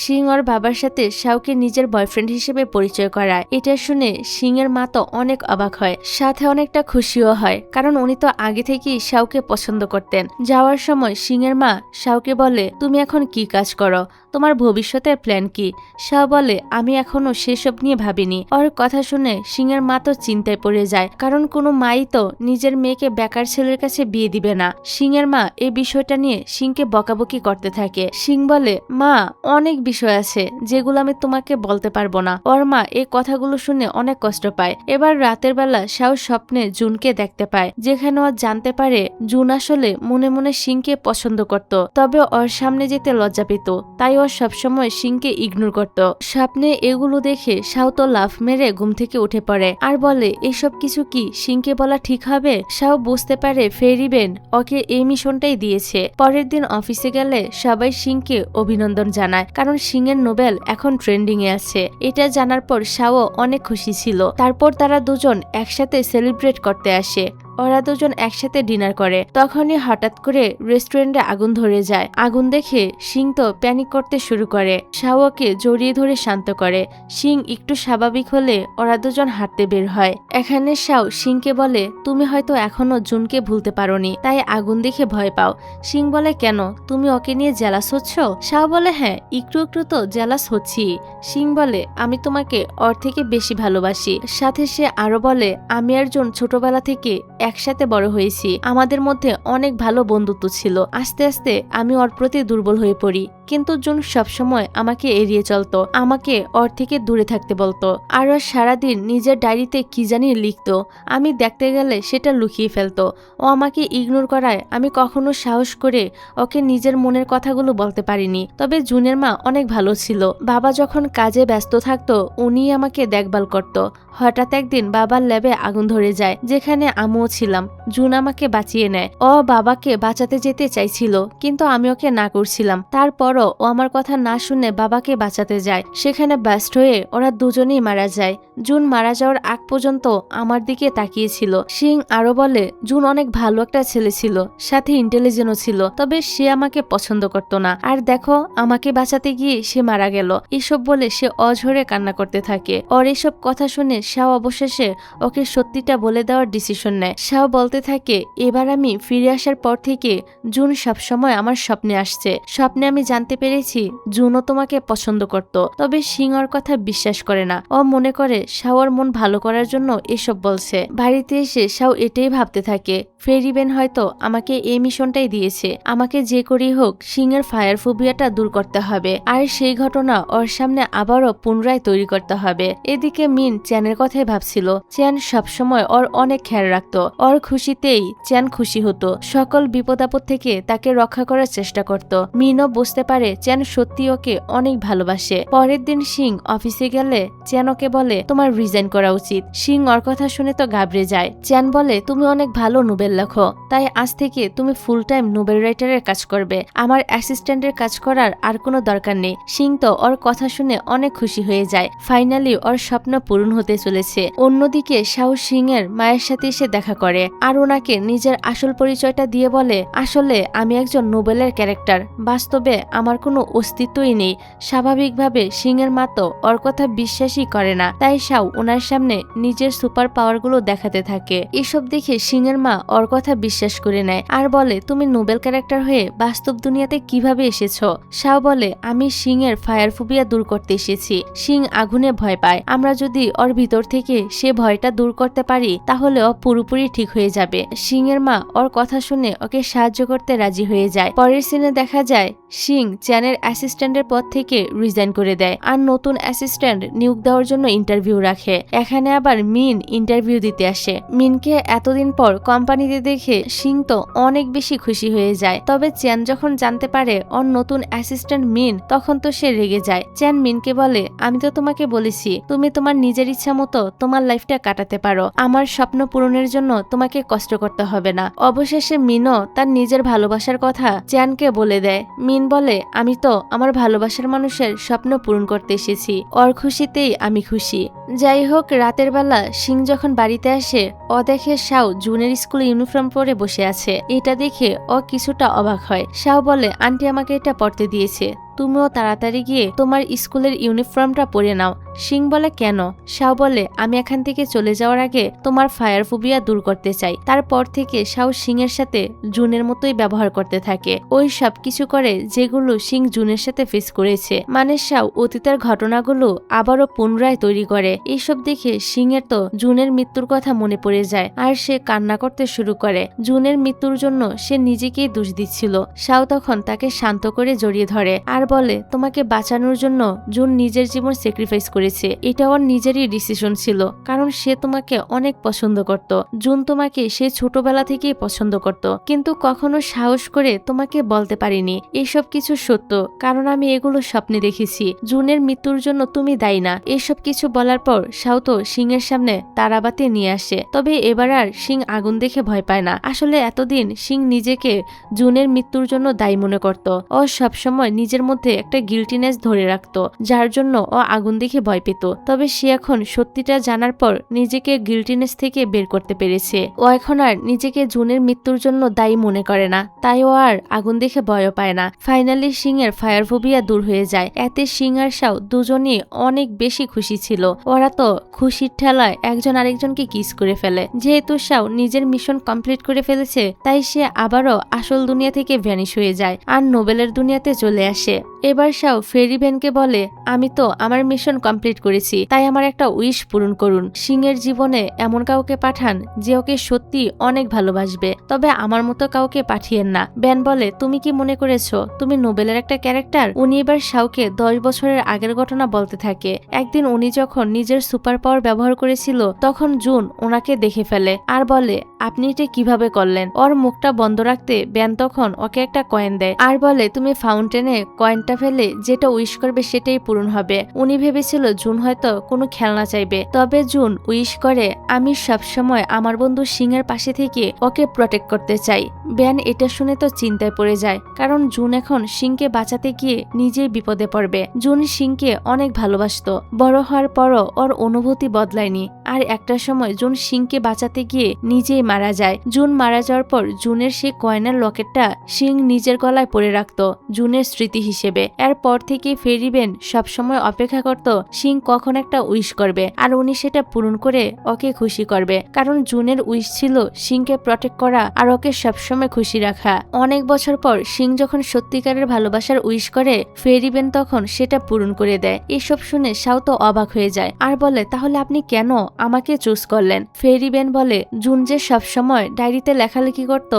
সিং ওর বাবার সাথে শাওকে নিজের বয়ফ্রেন্ড হিসেবে পরিচয় করায়। এটা শুনে সিং এর মা তো অনেক অবাক হয়, সাথে অনেকটা খুশিও হয়, কারণ উনি তো আগে থেকেই শাওকে পছন্দ করতেন। যাওয়ার সময় সিং এর মা শাওকে বলে, তুমি এখন কি কাজ করো, তোমার ভবিষ্যতের প্ল্যান কি? শাও বলে, আমি এখনো সেসব নিয়ে ভাবিনি। ওর কথা শুনে সিং এর মা তো চিন্তায় পড়ে যায়, কারণ কোনো মাই তো নিজের মেয়েকে বেকার ছেলের কাছে বিয়ে দিবে না। সিংয়ের মা এই বিষয়টা নিয়ে সিংকে বকাবকি করতে থাকে। সিং বলে, মা, অনেক বিষয় আছে যেগুলো আমি তোমাকে বলতে পারবো না। ওর মা এই কথাগুলো শুনে অনেক কষ্ট পায়। এবার রাতের বেলা শাও স্বপ্নে জুনকে দেখতে পায়, যেখানে ও জানতে পারে জুন আসলে মনে মনে সিংকে পছন্দ করত, তবে ওর সামনে যেতে লজ্জা পেত, তাই ও সবসময় সিংকে ইগনোর করত। স্বপ্নে এগুলো দেখে শাও তো লাফ মেরে ঘুম থেকে উঠে পড়ে আর বলে, এসব কিছু কি সিংকে বলা ঠিক হবে? শাও বুঝতে পারে ফেরিবেন ওকে এই মিশনটাই দিয়েছে। পরের দিন অফিসে গেলে সবাই সিংকে অভিনন্দন জানায়, কারণ সিংয়ের নোবেল এখন ট্রেন্ডিং এ আছে। এটা জানার পর শাও অনেক খুশি ছিল। তারপর তারা দুজন একসাথে সেলিব্রেট করতে আসে। ওরা দুজন একসাথে ডিনার করে। তখনই হঠাৎ করে রেস্টুরেন্টে আগুন ধরে যায়। আগুন দেখে সিং তো প্যানিক করতে শুরু করে। শাওকে জড়িয়ে ধরে শান্ত করে। সিং একটু স্বাভাবিক হলে ওরা দুজন হাঁটতে বের হয়। এখানে শাও সিংকে বলে, তুমি হয়তো এখনো জুনকে ভুলতে পারোনি, তাই আগুন দেখে ভয় পাও। সিং বলে, কেন, তুমি ওকে নিয়ে জেলাস হচ্ছ? শাও বলে, হ্যাঁ, একটু একটু তো জেলাস হচ্ছি। সিং বলে, আমি তোমাকে ওর থেকে বেশি ভালোবাসি। সাথে সে আরো বলে, আমি আর জুন ছোটবেলা থেকে একসাথে বড় হয়েছি, আমাদের মধ্যে অনেক ভালো বন্ধুত্ব ছিল। আস্তে আস্তে আমি ওর প্রতি দুর্বল হয়ে পড়ি, কিন্তু জুন সবসময় আমাকে এড়িয়ে চলতো, আমাকে ওর থেকে দূরে থাকতে বলতো, আর ও সারাদিন নিজের ডায়েরিতে কি জানি লিখতো। আমি দেখতে গেলে সেটা লুকিয়ে ফেলতো। ও আমাকে ইগনোর করায় আমি কখনো সাহস করে ওকে নিজের মনের কথাগুলো বলতে পারিনি। তবে জুনের মা অনেক ভালো ছিল। বাবা যখন কাজে ব্যস্ত থাকতো উনি আমাকে দেখভাল করত। হঠাৎ একদিন বাবার ল্যাবে আগুন ধরে যায়, যেখানে আমিও ছিলাম। জুন আমাকে বাঁচিয়ে নেয়। ও বাবাকে বাঁচাতে যেতে চাইছিল, কিন্তু আমি ওকে না করছিলাম। তারপরও ও আমার কথা না শুনে বাবাকে বাঁচাতে যায়। সেখানে ব্লাস্ট হয়ে ওরা দুজনেই মারা যায়। জুন মারা যাওয়ার আগ পর্যন্ত আমার দিকে তাকিয়েছিল। সিং আরো বলে, জুন অনেক ভালো একটা ছেলে ছিল, সাথে ইন্টেলিজেন্টও ছিল, তবে সে আমাকে পছন্দ করত না। আর দেখো, আমাকে বাঁচাতে গিয়ে সে মারা গেল। এসব বলে সে অঝরে কান্না করতে থাকে। ওর এসব কথা শুনে শাও অবশেষে ওকে সত্যিটা বলে দেওয়ার ডিসিশন নেয়। শাও বলতে থাকে, এবার আমি ফিরে আসার পর থেকে জুন সবসময় আমার স্বপ্নে আসছে। স্বপ্নে আমি জানতে পেরেছি জুনও তোমাকে পছন্দ করত। তবে সিং ওর কথা বিশ্বাস করে না। ও মনে করে শাওর মন ভালো করার জন্য এসব বলছে। বাড়িতে এসে শাও এটাই ভাবতে থাকে, ফেরিবেন হয়তো আমাকে এই মিশনটাই দিয়েছে। আমাকে যে করেই হোক সিং এর ফায়ার ফোবিয়াটা দূর করতে হবে, আর সেই ঘটনা ওর সামনে আবারও পুনরায় তৈরি করতে হবে। এদিকে মিন চ্যানের কথাই ভাবছিল। চ্যান সবসময় ওর অনেক খেয়াল রাখতো। ওর খুশিতেই চ্যান খুশি হতো। সকল বিপদ আপদ থেকে তাকে রক্ষা করার চেষ্টা করত। মিনও বুঝতে পারে চ্যান সত্যি ওকে অনেক ভালোবাসে। পরের দিন সিং অফিসে গেলে চ্যান ওকে বলে, তোমার রিজাইন করা উচিত। সিং ওর কথা শুনে তো ঘাবড়ে যায়। চ্যান বলে, তুমি অনেক ভালো নোবেল লেখো, তাই আজ থেকে তুমি ফুল টাইম নোবেল রাইটারের কাজ করবে। আমার অ্যাসিস্ট্যান্টের কাজ করার আর কোনো দরকার নেই। সিং তো ওর কথা শুনে অনেক খুশি হয়ে যায়। ফাইনালি ওর স্বপ্ন পূরণ হতে চলেছে। অন্যদিকে শাও সিং এর মায়ের সাথে এসে দেখা করে আর ওনাকে নিজের আসল পরিচয়টা দিয়ে বলে, আসলে আমি একজন নোবেলের ক্যারেক্টার, বাস্তবে আমার কোনো অস্তিত্বই নেই। স্বাভাবিকভাবে সিং এর মা তো ওর কথা বিশ্বাসই করে না, তাই শাও ওনার সামনে নিজের সুপার পাওয়ারগুলো দেখাতে থাকে। এসব দেখে সিং এর মা ওর কথা বিশ্বাস করে নেয় আর বলে, তুমি নোবেল ক্যারেক্টার হয়ে বাস্তব দুনিয়াতে কিভাবে এসেছো? শাও বলে, আমি সিং এর ফায়ার ফোবিয়া দূর করতে এসেছি। সিং আগুনে ভয় পায়। আমরা যদি ওর ভিতর থেকে সে ভয়টা দূর করতে পারি তাহলে ও পুরোপুরি ঠিক হয়ে যাবে। সিং এর মা ওর কথা শুনে ওকে সাহায্য করতে রাজি হয়ে যায়। পরের সিনে দেখা যায় সিং চ্যানের অ্যাসিস্ট্যান্টের পদ থেকে রিজাইন করে দেয় আর নতুন অ্যাসিস্ট্যান্ট নিয়োগ দেওয়ার জন্য ইন্টারভিউ রাখে। এখানে আবার মিন ইন্টারভিউ দিতে আসে। মিনকে এতদিন পর কোম্পানিতে দেখে সিং তো অনেক বেশি খুশি হয়ে যায়। তবে চ্যান যখন জানতে পারে ওর নতুন অ্যাসিস্ট্যান্ট মিন, তখন তো সে রেগে যায়। চ্যান মিনকে বলে, আমি তো তোমাকে বলেছি তুমি তোমার নিজের ইচ্ছা মতো তোমার লাইফটা কাটাতে পারো, আমার স্বপ্ন পূরণের জন্য তোমাকে কষ্ট করতে হবে না। অবশেষে মিনও তার নিজের ভালোবাসার কথা চ্যানকে বলে দেয়। মিন বলে, আমি তো আমার ভালোবাসার মানুষের স্বপ্ন পূরণ করতে এসেছি, ওর খুশিতেই আমি খুশি। যাই হোক, রাতের বেলা সিং যখন বাড়িতে আসে ও দেখে শাও জুনের স্কুলে ইউনিফর্ম পরে বসে আছে। এটা দেখে ও কিছুটা অবাক হয়। শাও বলে, আন্টি আমাকে এটা পড়তে দিয়েছে, তুমিও তাড়াতাড়ি গিয়ে তোমার স্কুলের ইউনিফর্মটা পরে নাও। সিং বলে কেন? শাও বলে আমি এখান থেকে চলে যাওয়ার আগে তোমার ফায়ার ফোবিয়া দূর করতে চাই। তারপর থেকে শাও সিং এর সাথে জুনের মতোই ব্যবহার করতে থাকে, ওই সব কিছু করে যেগুলো সিং জুনের সাথে ফেস করেছে। মানে শাও অতীতের ঘটনাগুলো আবারও পুনরায় তৈরি করে। এইসব দেখে সিং এর তো জুনের মৃত্যুর কথা মনে পড়ে যায় আর সে কান্না করতে শুরু করে। জুনের মৃত্যুর জন্য সে নিজেকেই দোষ দিচ্ছিল। শাও তখন তাকে শান্ত করে জড়িয়ে ধরে আর বলে তোমাকে বাঁচানোর জন্য জুন নিজের জীবন স্যাক্রিফাইস করেছে। এটা ওর নিজেরই ডিসিশন ছিল, কারণ সে তোমাকে অনেক পছন্দ করত। জুন তোমাকে সে ছোটবেলা থেকেই পছন্দ করত, কিন্তু কখনো সাহস করে তোমাকে বলতে পারিনি। এসব কিছু সত্য, কারণ আমি এগুলো স্বপ্নে দেখেছি। জুনের মৃত্যুর জন্য তুমি দায়ী না। এসব কিছু বলার পর শাও তো সিং এর সামনে তারাবাতি নিয়ে আসে। তবে এবার আর সিং আগুন দেখে ভয় পায় না। আসলে এতদিন সিং নিজেকে জুনের মৃত্যুর জন্য দায়ী মনে করত। ও সবসময় নিজের মধ্যে একটা গিল্টিনেস ধরে রাখত, যার জন্য ও আগুন দেখে ভয় পেত। তবে সে এখন সত্যিটা জানার পর নিজেকে গিল্টিনেস থেকে বের করতে পেরেছে। ও এখন আর নিজেকে জুনের মৃত্যুর জন্য দায়ী মনে করে না, তাই ও আর আগুন দেখে ভয়ও পায় না। ফাইনালি সিং এর ফায়ার ফোবিয়া দূর হয়ে যায়। এতে সিং আর শাও দুজনই অনেক বেশি খুশি ছিল। ওরা তো খুশির ঠেলায় একজন আরেকজনকে কিস করে ফেলে। যেহেতু শাও নিজের মিশন কমপ্লিট করে ফেলেছে, তাই সে আবারও আসল দুনিয়া থেকে ভ্যানিশ হয়ে যায় আর নোবেলের দুনিয়াতে চলে আসে। এবার শাও ফেরি ভ্যানকে বলে আমি তো আমার মিশন কমপ্লিট করেছি, তাই আমার একটা উইশ পূরণ করুন। সিং এর জীবনে এমন কাউকে পাঠান যে ওকে সত্যি অনেক ভালোবাসবে, তবে আমার মতো কাউকে পাঠিয়েন না। ব্যান বলে তুমি কি মনে করেছো তুমি নোবেলের একটা ক্যারেক্টার? উনি এবার শাওকে 10 বছরের আগের ঘটনা বলতে থাকে। একদিন উনি যখন নিজের সুপার পাওয়ার ব্যবহার করেছিল, তখন জুন ওনাকে দেখে ফেলে আর বলে আপনি এটা কিভাবে করলেন? ওর মুখটা বন্ধ রাখতে ব্যান তখন ওকে একটা কয়েন দেয় আর বলে তুমি ফাউন্টেনে কয়েনটা ফেলে যেটা উইশ করবে সেটাই পূরণ হবে। উনি ভেবেছিল জুন হয়তো কোনো খেলনা চাইবে, তবে জুন উইশ করে আমি সবসময় আমার বন্ধু সিং এর পাশে থেকে ওকে প্রটেক্ট করতে চাই। ব্যান এটা শুনে তো চিন্তায় পড়ে যায়, কারণ জুন এখন সিংকে বাঁচাতে গিয়ে নিজেই বিপদে পড়বে। জুন সিংকে অনেক ভালোবাসতো, বড় হওয়ার পরও ওর অনুভূতি বদলায়নি। আর একটা সময় জুন সিংকে বাঁচাতে গিয়ে নিজেই মারা যায়। জুন মারা যাওয়ার পর জুনের সেই কয়েনের লকেটটা সিং নিজের গলায় পরে রাখতো জুনের স্মৃতি হিসেবে। এরপর থেকে ফেরি ভ্যান সবসময় অপেক্ষা করত সিং কখন একটা উইশ করবে আর উনি সেটা পূরণ করে ওকে খুশি করবে, কারণ জুনের উইশ ছিল সিংকে প্রটেক্ট করা আর ওকে সবসময় খুশি রাখা। অনেক বছর পর সিং যখন সত্যিকারের ভালোবাসার উইশ করে, ফেরি ভ্যান তখন সেটা পূরণ করে দেয়। এসব শুনে শাও তো অবাক হয়ে যায় আর বলে তাহলে আপনি কেন আমাকে চুজ করলেন? ফেরি ভ্যান বলে জুন যে সবসময় ডায়েরিতে লেখালেখি করত,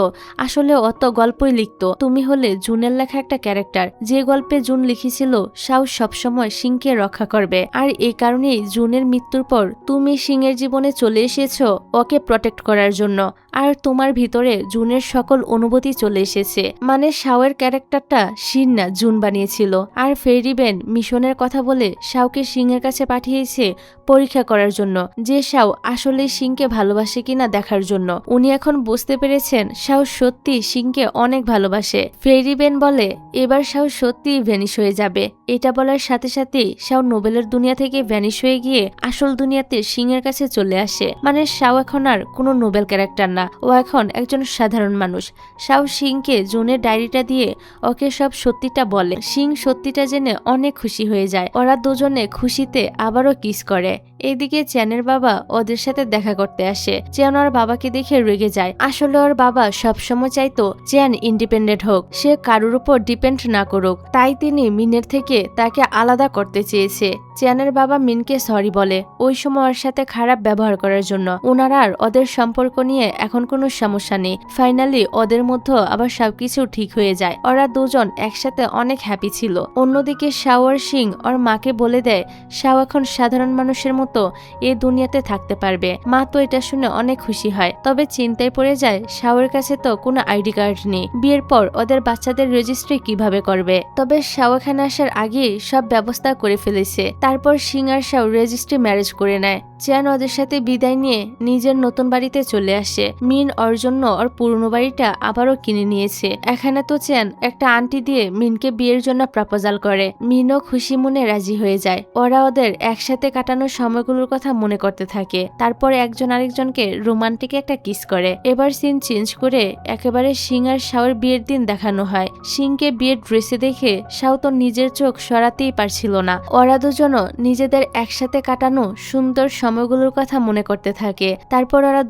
আসলে অত গল্পই লিখতো। তুমি হলে জুনের লেখা একটা ক্যারেক্টার। যে গল্পে জুন লিখেছিল শাও সবসময় সিংকে রক্ষা করবে, আর এই কারণেই জুনের মৃত্যুর পর তুমি সিং এর জীবনে চলে এসেছো ওকে প্রটেক্ট করার জন্য, আর তোমার ভিতরে জুনের সকল অনুভূতি চলে এসেছে। মানে শাওয়ের ক্যারেক্টারটা সিন না জুন বানিয়েছিল। আর ফেরি ভ্যান মিশনের কথা বলে শাওকে সিং এর কাছে পাঠিয়েছে পরীক্ষা করার জন্য, যে শাও আসলে সিংকে ভালোবাসে কিনা দেখার জন্য। উনি এখন বুঝতে পেরেছেন শাও সত্যি সিংকে অনেক ভালোবাসে। ফেরি ভ্যান বলে এবার শাও সত্যি ভ্যানিশ হয়ে যাবে। এটা বলার সাথে সাথেই শাও নোবেলের দুনিয়া থেকে ভ্যানিশ হয়ে গিয়ে আসল দুনিয়াতে সিং এর কাছে চলে আসে। মানে শাও এখন আর কোনো নোবেল ক্যারেক্টার না, ও এখন একজন সাধারণ মানুষ। শাও সিংকে জুনের ডায়েরিটা দিয়ে ওকে সব সত্যিটা বলে। সিং সত্যিটা জেনে অনেক খুশি হয়ে যায়। ওরা দুজনে খুশিতে আবারও কিস করে। এদিকে চ্যানের বাবা ওদের সাথে দেখা করতে আসে। চ্যান ওর বাবাকে দেখে রেগে যায়। আসলে ওর বাবা সবসময় চাইতো চ্যান ইন্ডিপেন্ডেন্ট হোক, সে কারোর উপর ডিপেন্ড না করুক, তাই তিনি মিনের থেকে তাকে আলাদা করতে চেয়েছে। চ্যানের বাবা মিনকে সরি বলে ওই সময় ওর সাথে খারাপ ব্যবহার করার জন্য। ওনার আর ওদের সম্পর্ক নিয়ে এখন কোনো সমস্যা নেই। ফাইনালি ওদের মধ্যে আবার সবকিছু ঠিক হয়ে যায়। ওরা দুজন একসাথে অনেক হ্যাপি ছিল। অন্যদিকে শাও আর সিং ওর মাকে বলে দেয় শাও এখন সাধারণ মানুষের মতো এই দুনিয়াতে থাকতে পারবে। মা তো এটা শুনে অনেক খুশি হয়, তবে চিন্তায় পড়ে যায় শাওয়ের কাছে তো কোনো আইডি কার্ড নেই। বিয়ের পর ওদের বাচ্চাদের রেজিস্ট্রি কিভাবে করবে? তবে শাও এখানে আসার আগেই সব ব্যবস্থা করে ফেলেছে। তারপর সিং আর শাও রেজিস্ট্রি ম্যারেজ করে নেয়। চ্যান ওদের সাথে বিদায় নিয়ে নিজের নতুন বাড়িতে চলে আসে। মিন ওর জন্য ওর পুরনো বাড়িটা আবারও কিনে নিয়েছে। এখানে তো চ্যান একটা আন্টি দিয়ে মিনকে বিয়ের জন্য প্রপোজাল করে। মিনও খুশি মনে রাজি হয়ে যায়। ওরা ওদের একসাথে কাটানোর সময় সময়গুলোর কথা মনে করতে থাকে। তারপর একজন আরেকজনকে রোমান্টিক একটা কিস করে। এবার সিন চেঞ্জ করে একেবারে সিং আর শাওর বিয়ের দিন দেখানো হয়। সিংকে বিয়ের ড্রেসে দেখে শাও তো নিজের চোখ সরাতেই পারছিল না। ওরা দুজনও নিজেদের একসাথে কাটানো সুন্দর সময়গুলোর কথা মনে করতে থাকে। তারপর ওরা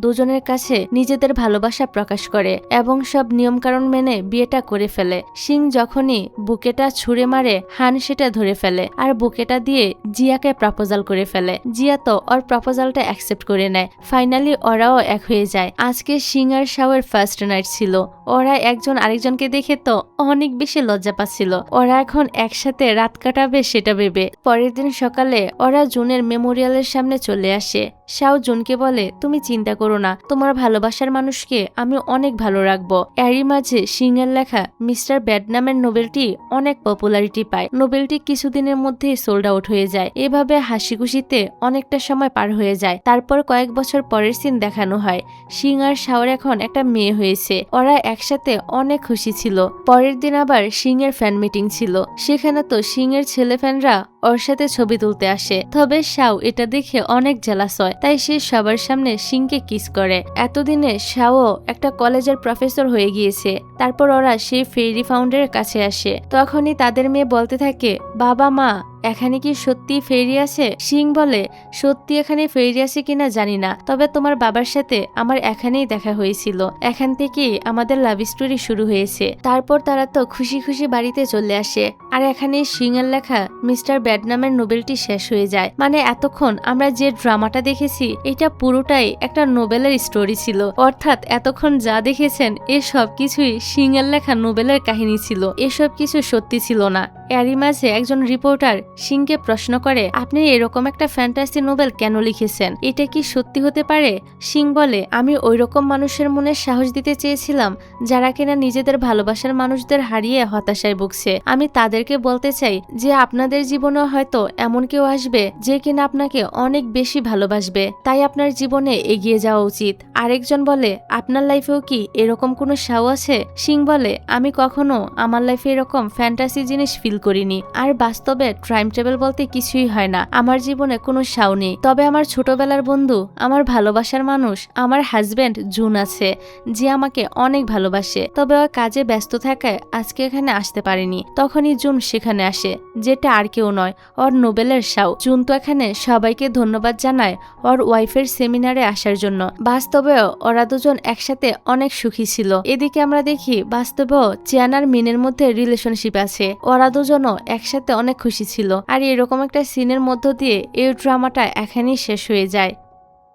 দুজনের কাছে নিজেদের ভালোবাসা প্রকাশ করে এবং সব নিয়মকানুন মেনে বিয়েটা করে ফেলে। সিং যখনই বুকেটা ছুঁড়ে মারে, হান সেটা ধরে ফেলে আর বুকেটা দিয়ে জিয়াকে প্রপোজাল করে ফেলে। জিয়া তো ওর প্রপোজালটা অ্যাকসেপ্ট করে নেয়। ফাইনালি ওরাও এক হয়ে যায়। আজকে সিং আর শাওয়ের ফার্স্ট নাইট ছিল। ওরা একজন আরেকজনকে দেখে তো অনেক বেশি লজ্জা পাচ্ছিল। ওরা এখন একসাথে রাত কাটাবে সেটা ভেবে। পরের দিন সকালে ওরা জুনের মেমোরিয়ালের সামনে চলে আসে। শাও জুনকে বলে, তুমি চিন্তা করো না, তোমার ভালোবাসার মানুষকে আমি অনেক ভালো রাখবো। এরই মাঝে সিং এর লেখা মিস্টার ব্যাড নামের নোবেলটি অনেক পপুলারিটি পায়। নোবেলটি কিছুদিনের মধ্যেই সোল্ড আউট হয়ে যায়। এভাবে হাসি খুশিতে অনেকটা সময় পার হয়ে যায়। তারপর কয়েক বছর পরের সিন দেখানো হয়। সিং আর শাওর এখন একটা মেয়ে হয়েছে। ওরা একসাথে অনেক খুশি ছিল। পরের দিন আবার সিং এর ফ্যান মিটিং ছিল। সেখানে তো সিং এর ছেলে ফ্যানরা ওর সাথে ছবি তুলতে আসে। তবে শাও এটা দেখে অনেক জেলাস হয়, তাই সে সবার সামনে সিংকে কিস করে। এতদিনে শাও একটা কলেজের প্রফেসর হয়ে গিয়েছে। তারপর ওরা সেই ফেরি ফাউন্ডারের কাছে আসে। তখনই তাদের মেয়ে বলতে থাকে, বাবা মা এখানে কি সত্যি ফেরি আছে? সিং বলে, সত্যি এখানে ফেরি আছে কিনা জানি না, তবে তোমার বাবার সাথে আমার এখানেই দেখা হয়েছিল। এখান থেকেই আমাদের লাভ স্টোরি শুরু হয়েছে। তারপর তারা তো খুশি খুশি বাড়িতে চলে আসে। আর এখানে সিং এর লেখা মিস্টার ব্যাড নামের নোবেলটি শেষ হয়ে যায়। মানে এতক্ষণ আমরা যে ড্রামাটা দেখেছি এটা পুরোটাই একটা নোবেলের স্টোরি ছিল। অর্থাৎ এতক্ষণ যা দেখেছেন এসব কিছুই সিং এর লেখা নোবেলের কাহিনী ছিল। এসব কিছু সত্যি ছিল না। এরই মাঝে একজন রিপোর্টার সিংকে প্রশ্ন করে, আপনি এরকম একটা ফ্যান্টাসি নোবেল কেন লিখেছেন? এটা কি সত্যি হতে পারে? সিং বলে, আমি ওই রকম মানুষের মনে সাহস দিতে চেয়েছিলাম যারা কিনা নিজেদের ভালোবাসার মানুষদের হারিয়ে হতাশায় ভুগছে। আমি তাদেরকে বলতে চাই যে আপনাদের জীবনে হয়তো এমন কেউ আসবে যে কিনা আপনাকে অনেক বেশি ভালোবাসবে, তাই আপনার জীবনে এগিয়ে যাওয়া উচিত। আরেকজন বলে, আপনার লাইফেও কি এরকম কোনো শাও আছে? সিং বলে, আমি কখনো আমার লাইফে এরকম ফ্যান্টাসি জিনিস ফিল করিনি। আর বাস্তবে টাইম ট্রাভেল বলতে কিছুই হয় না। আমার জীবনে কোনো শাও নেই, তবে আমার ছোটবেলার বন্ধু, আমার ভালোবাসার মানুষ, আমার হাজবেন্ড জুন আছে, যে আমাকে অনেক ভালোবাসে। তবে ও কাজে ব্যস্ত থাকায় আজকে এখানে আসতে পারেনি। তখনই জুন সেখানে আসে, যেটা আর কেউ নয়, ওর নোবেলের শাও। জুন তো এখানে সবাইকে ধন্যবাদ জানায় ওর ওয়াইফের সেমিনারে আসার জন্য। বাস্তবেও ওরা দুজন একসাথে অনেক সুখী ছিল। এদিকে আমরা দেখি বাস্তবেও চিয়ান আর মিনের মধ্যে রিলেশনশিপ আছে। ওরা দুজনও একসাথে অনেক খুশি ছিল। আর এরকম একটা সিনের মধ্য দিয়ে এই ড্রামাটা এখানেই শেষ হয়ে যায়।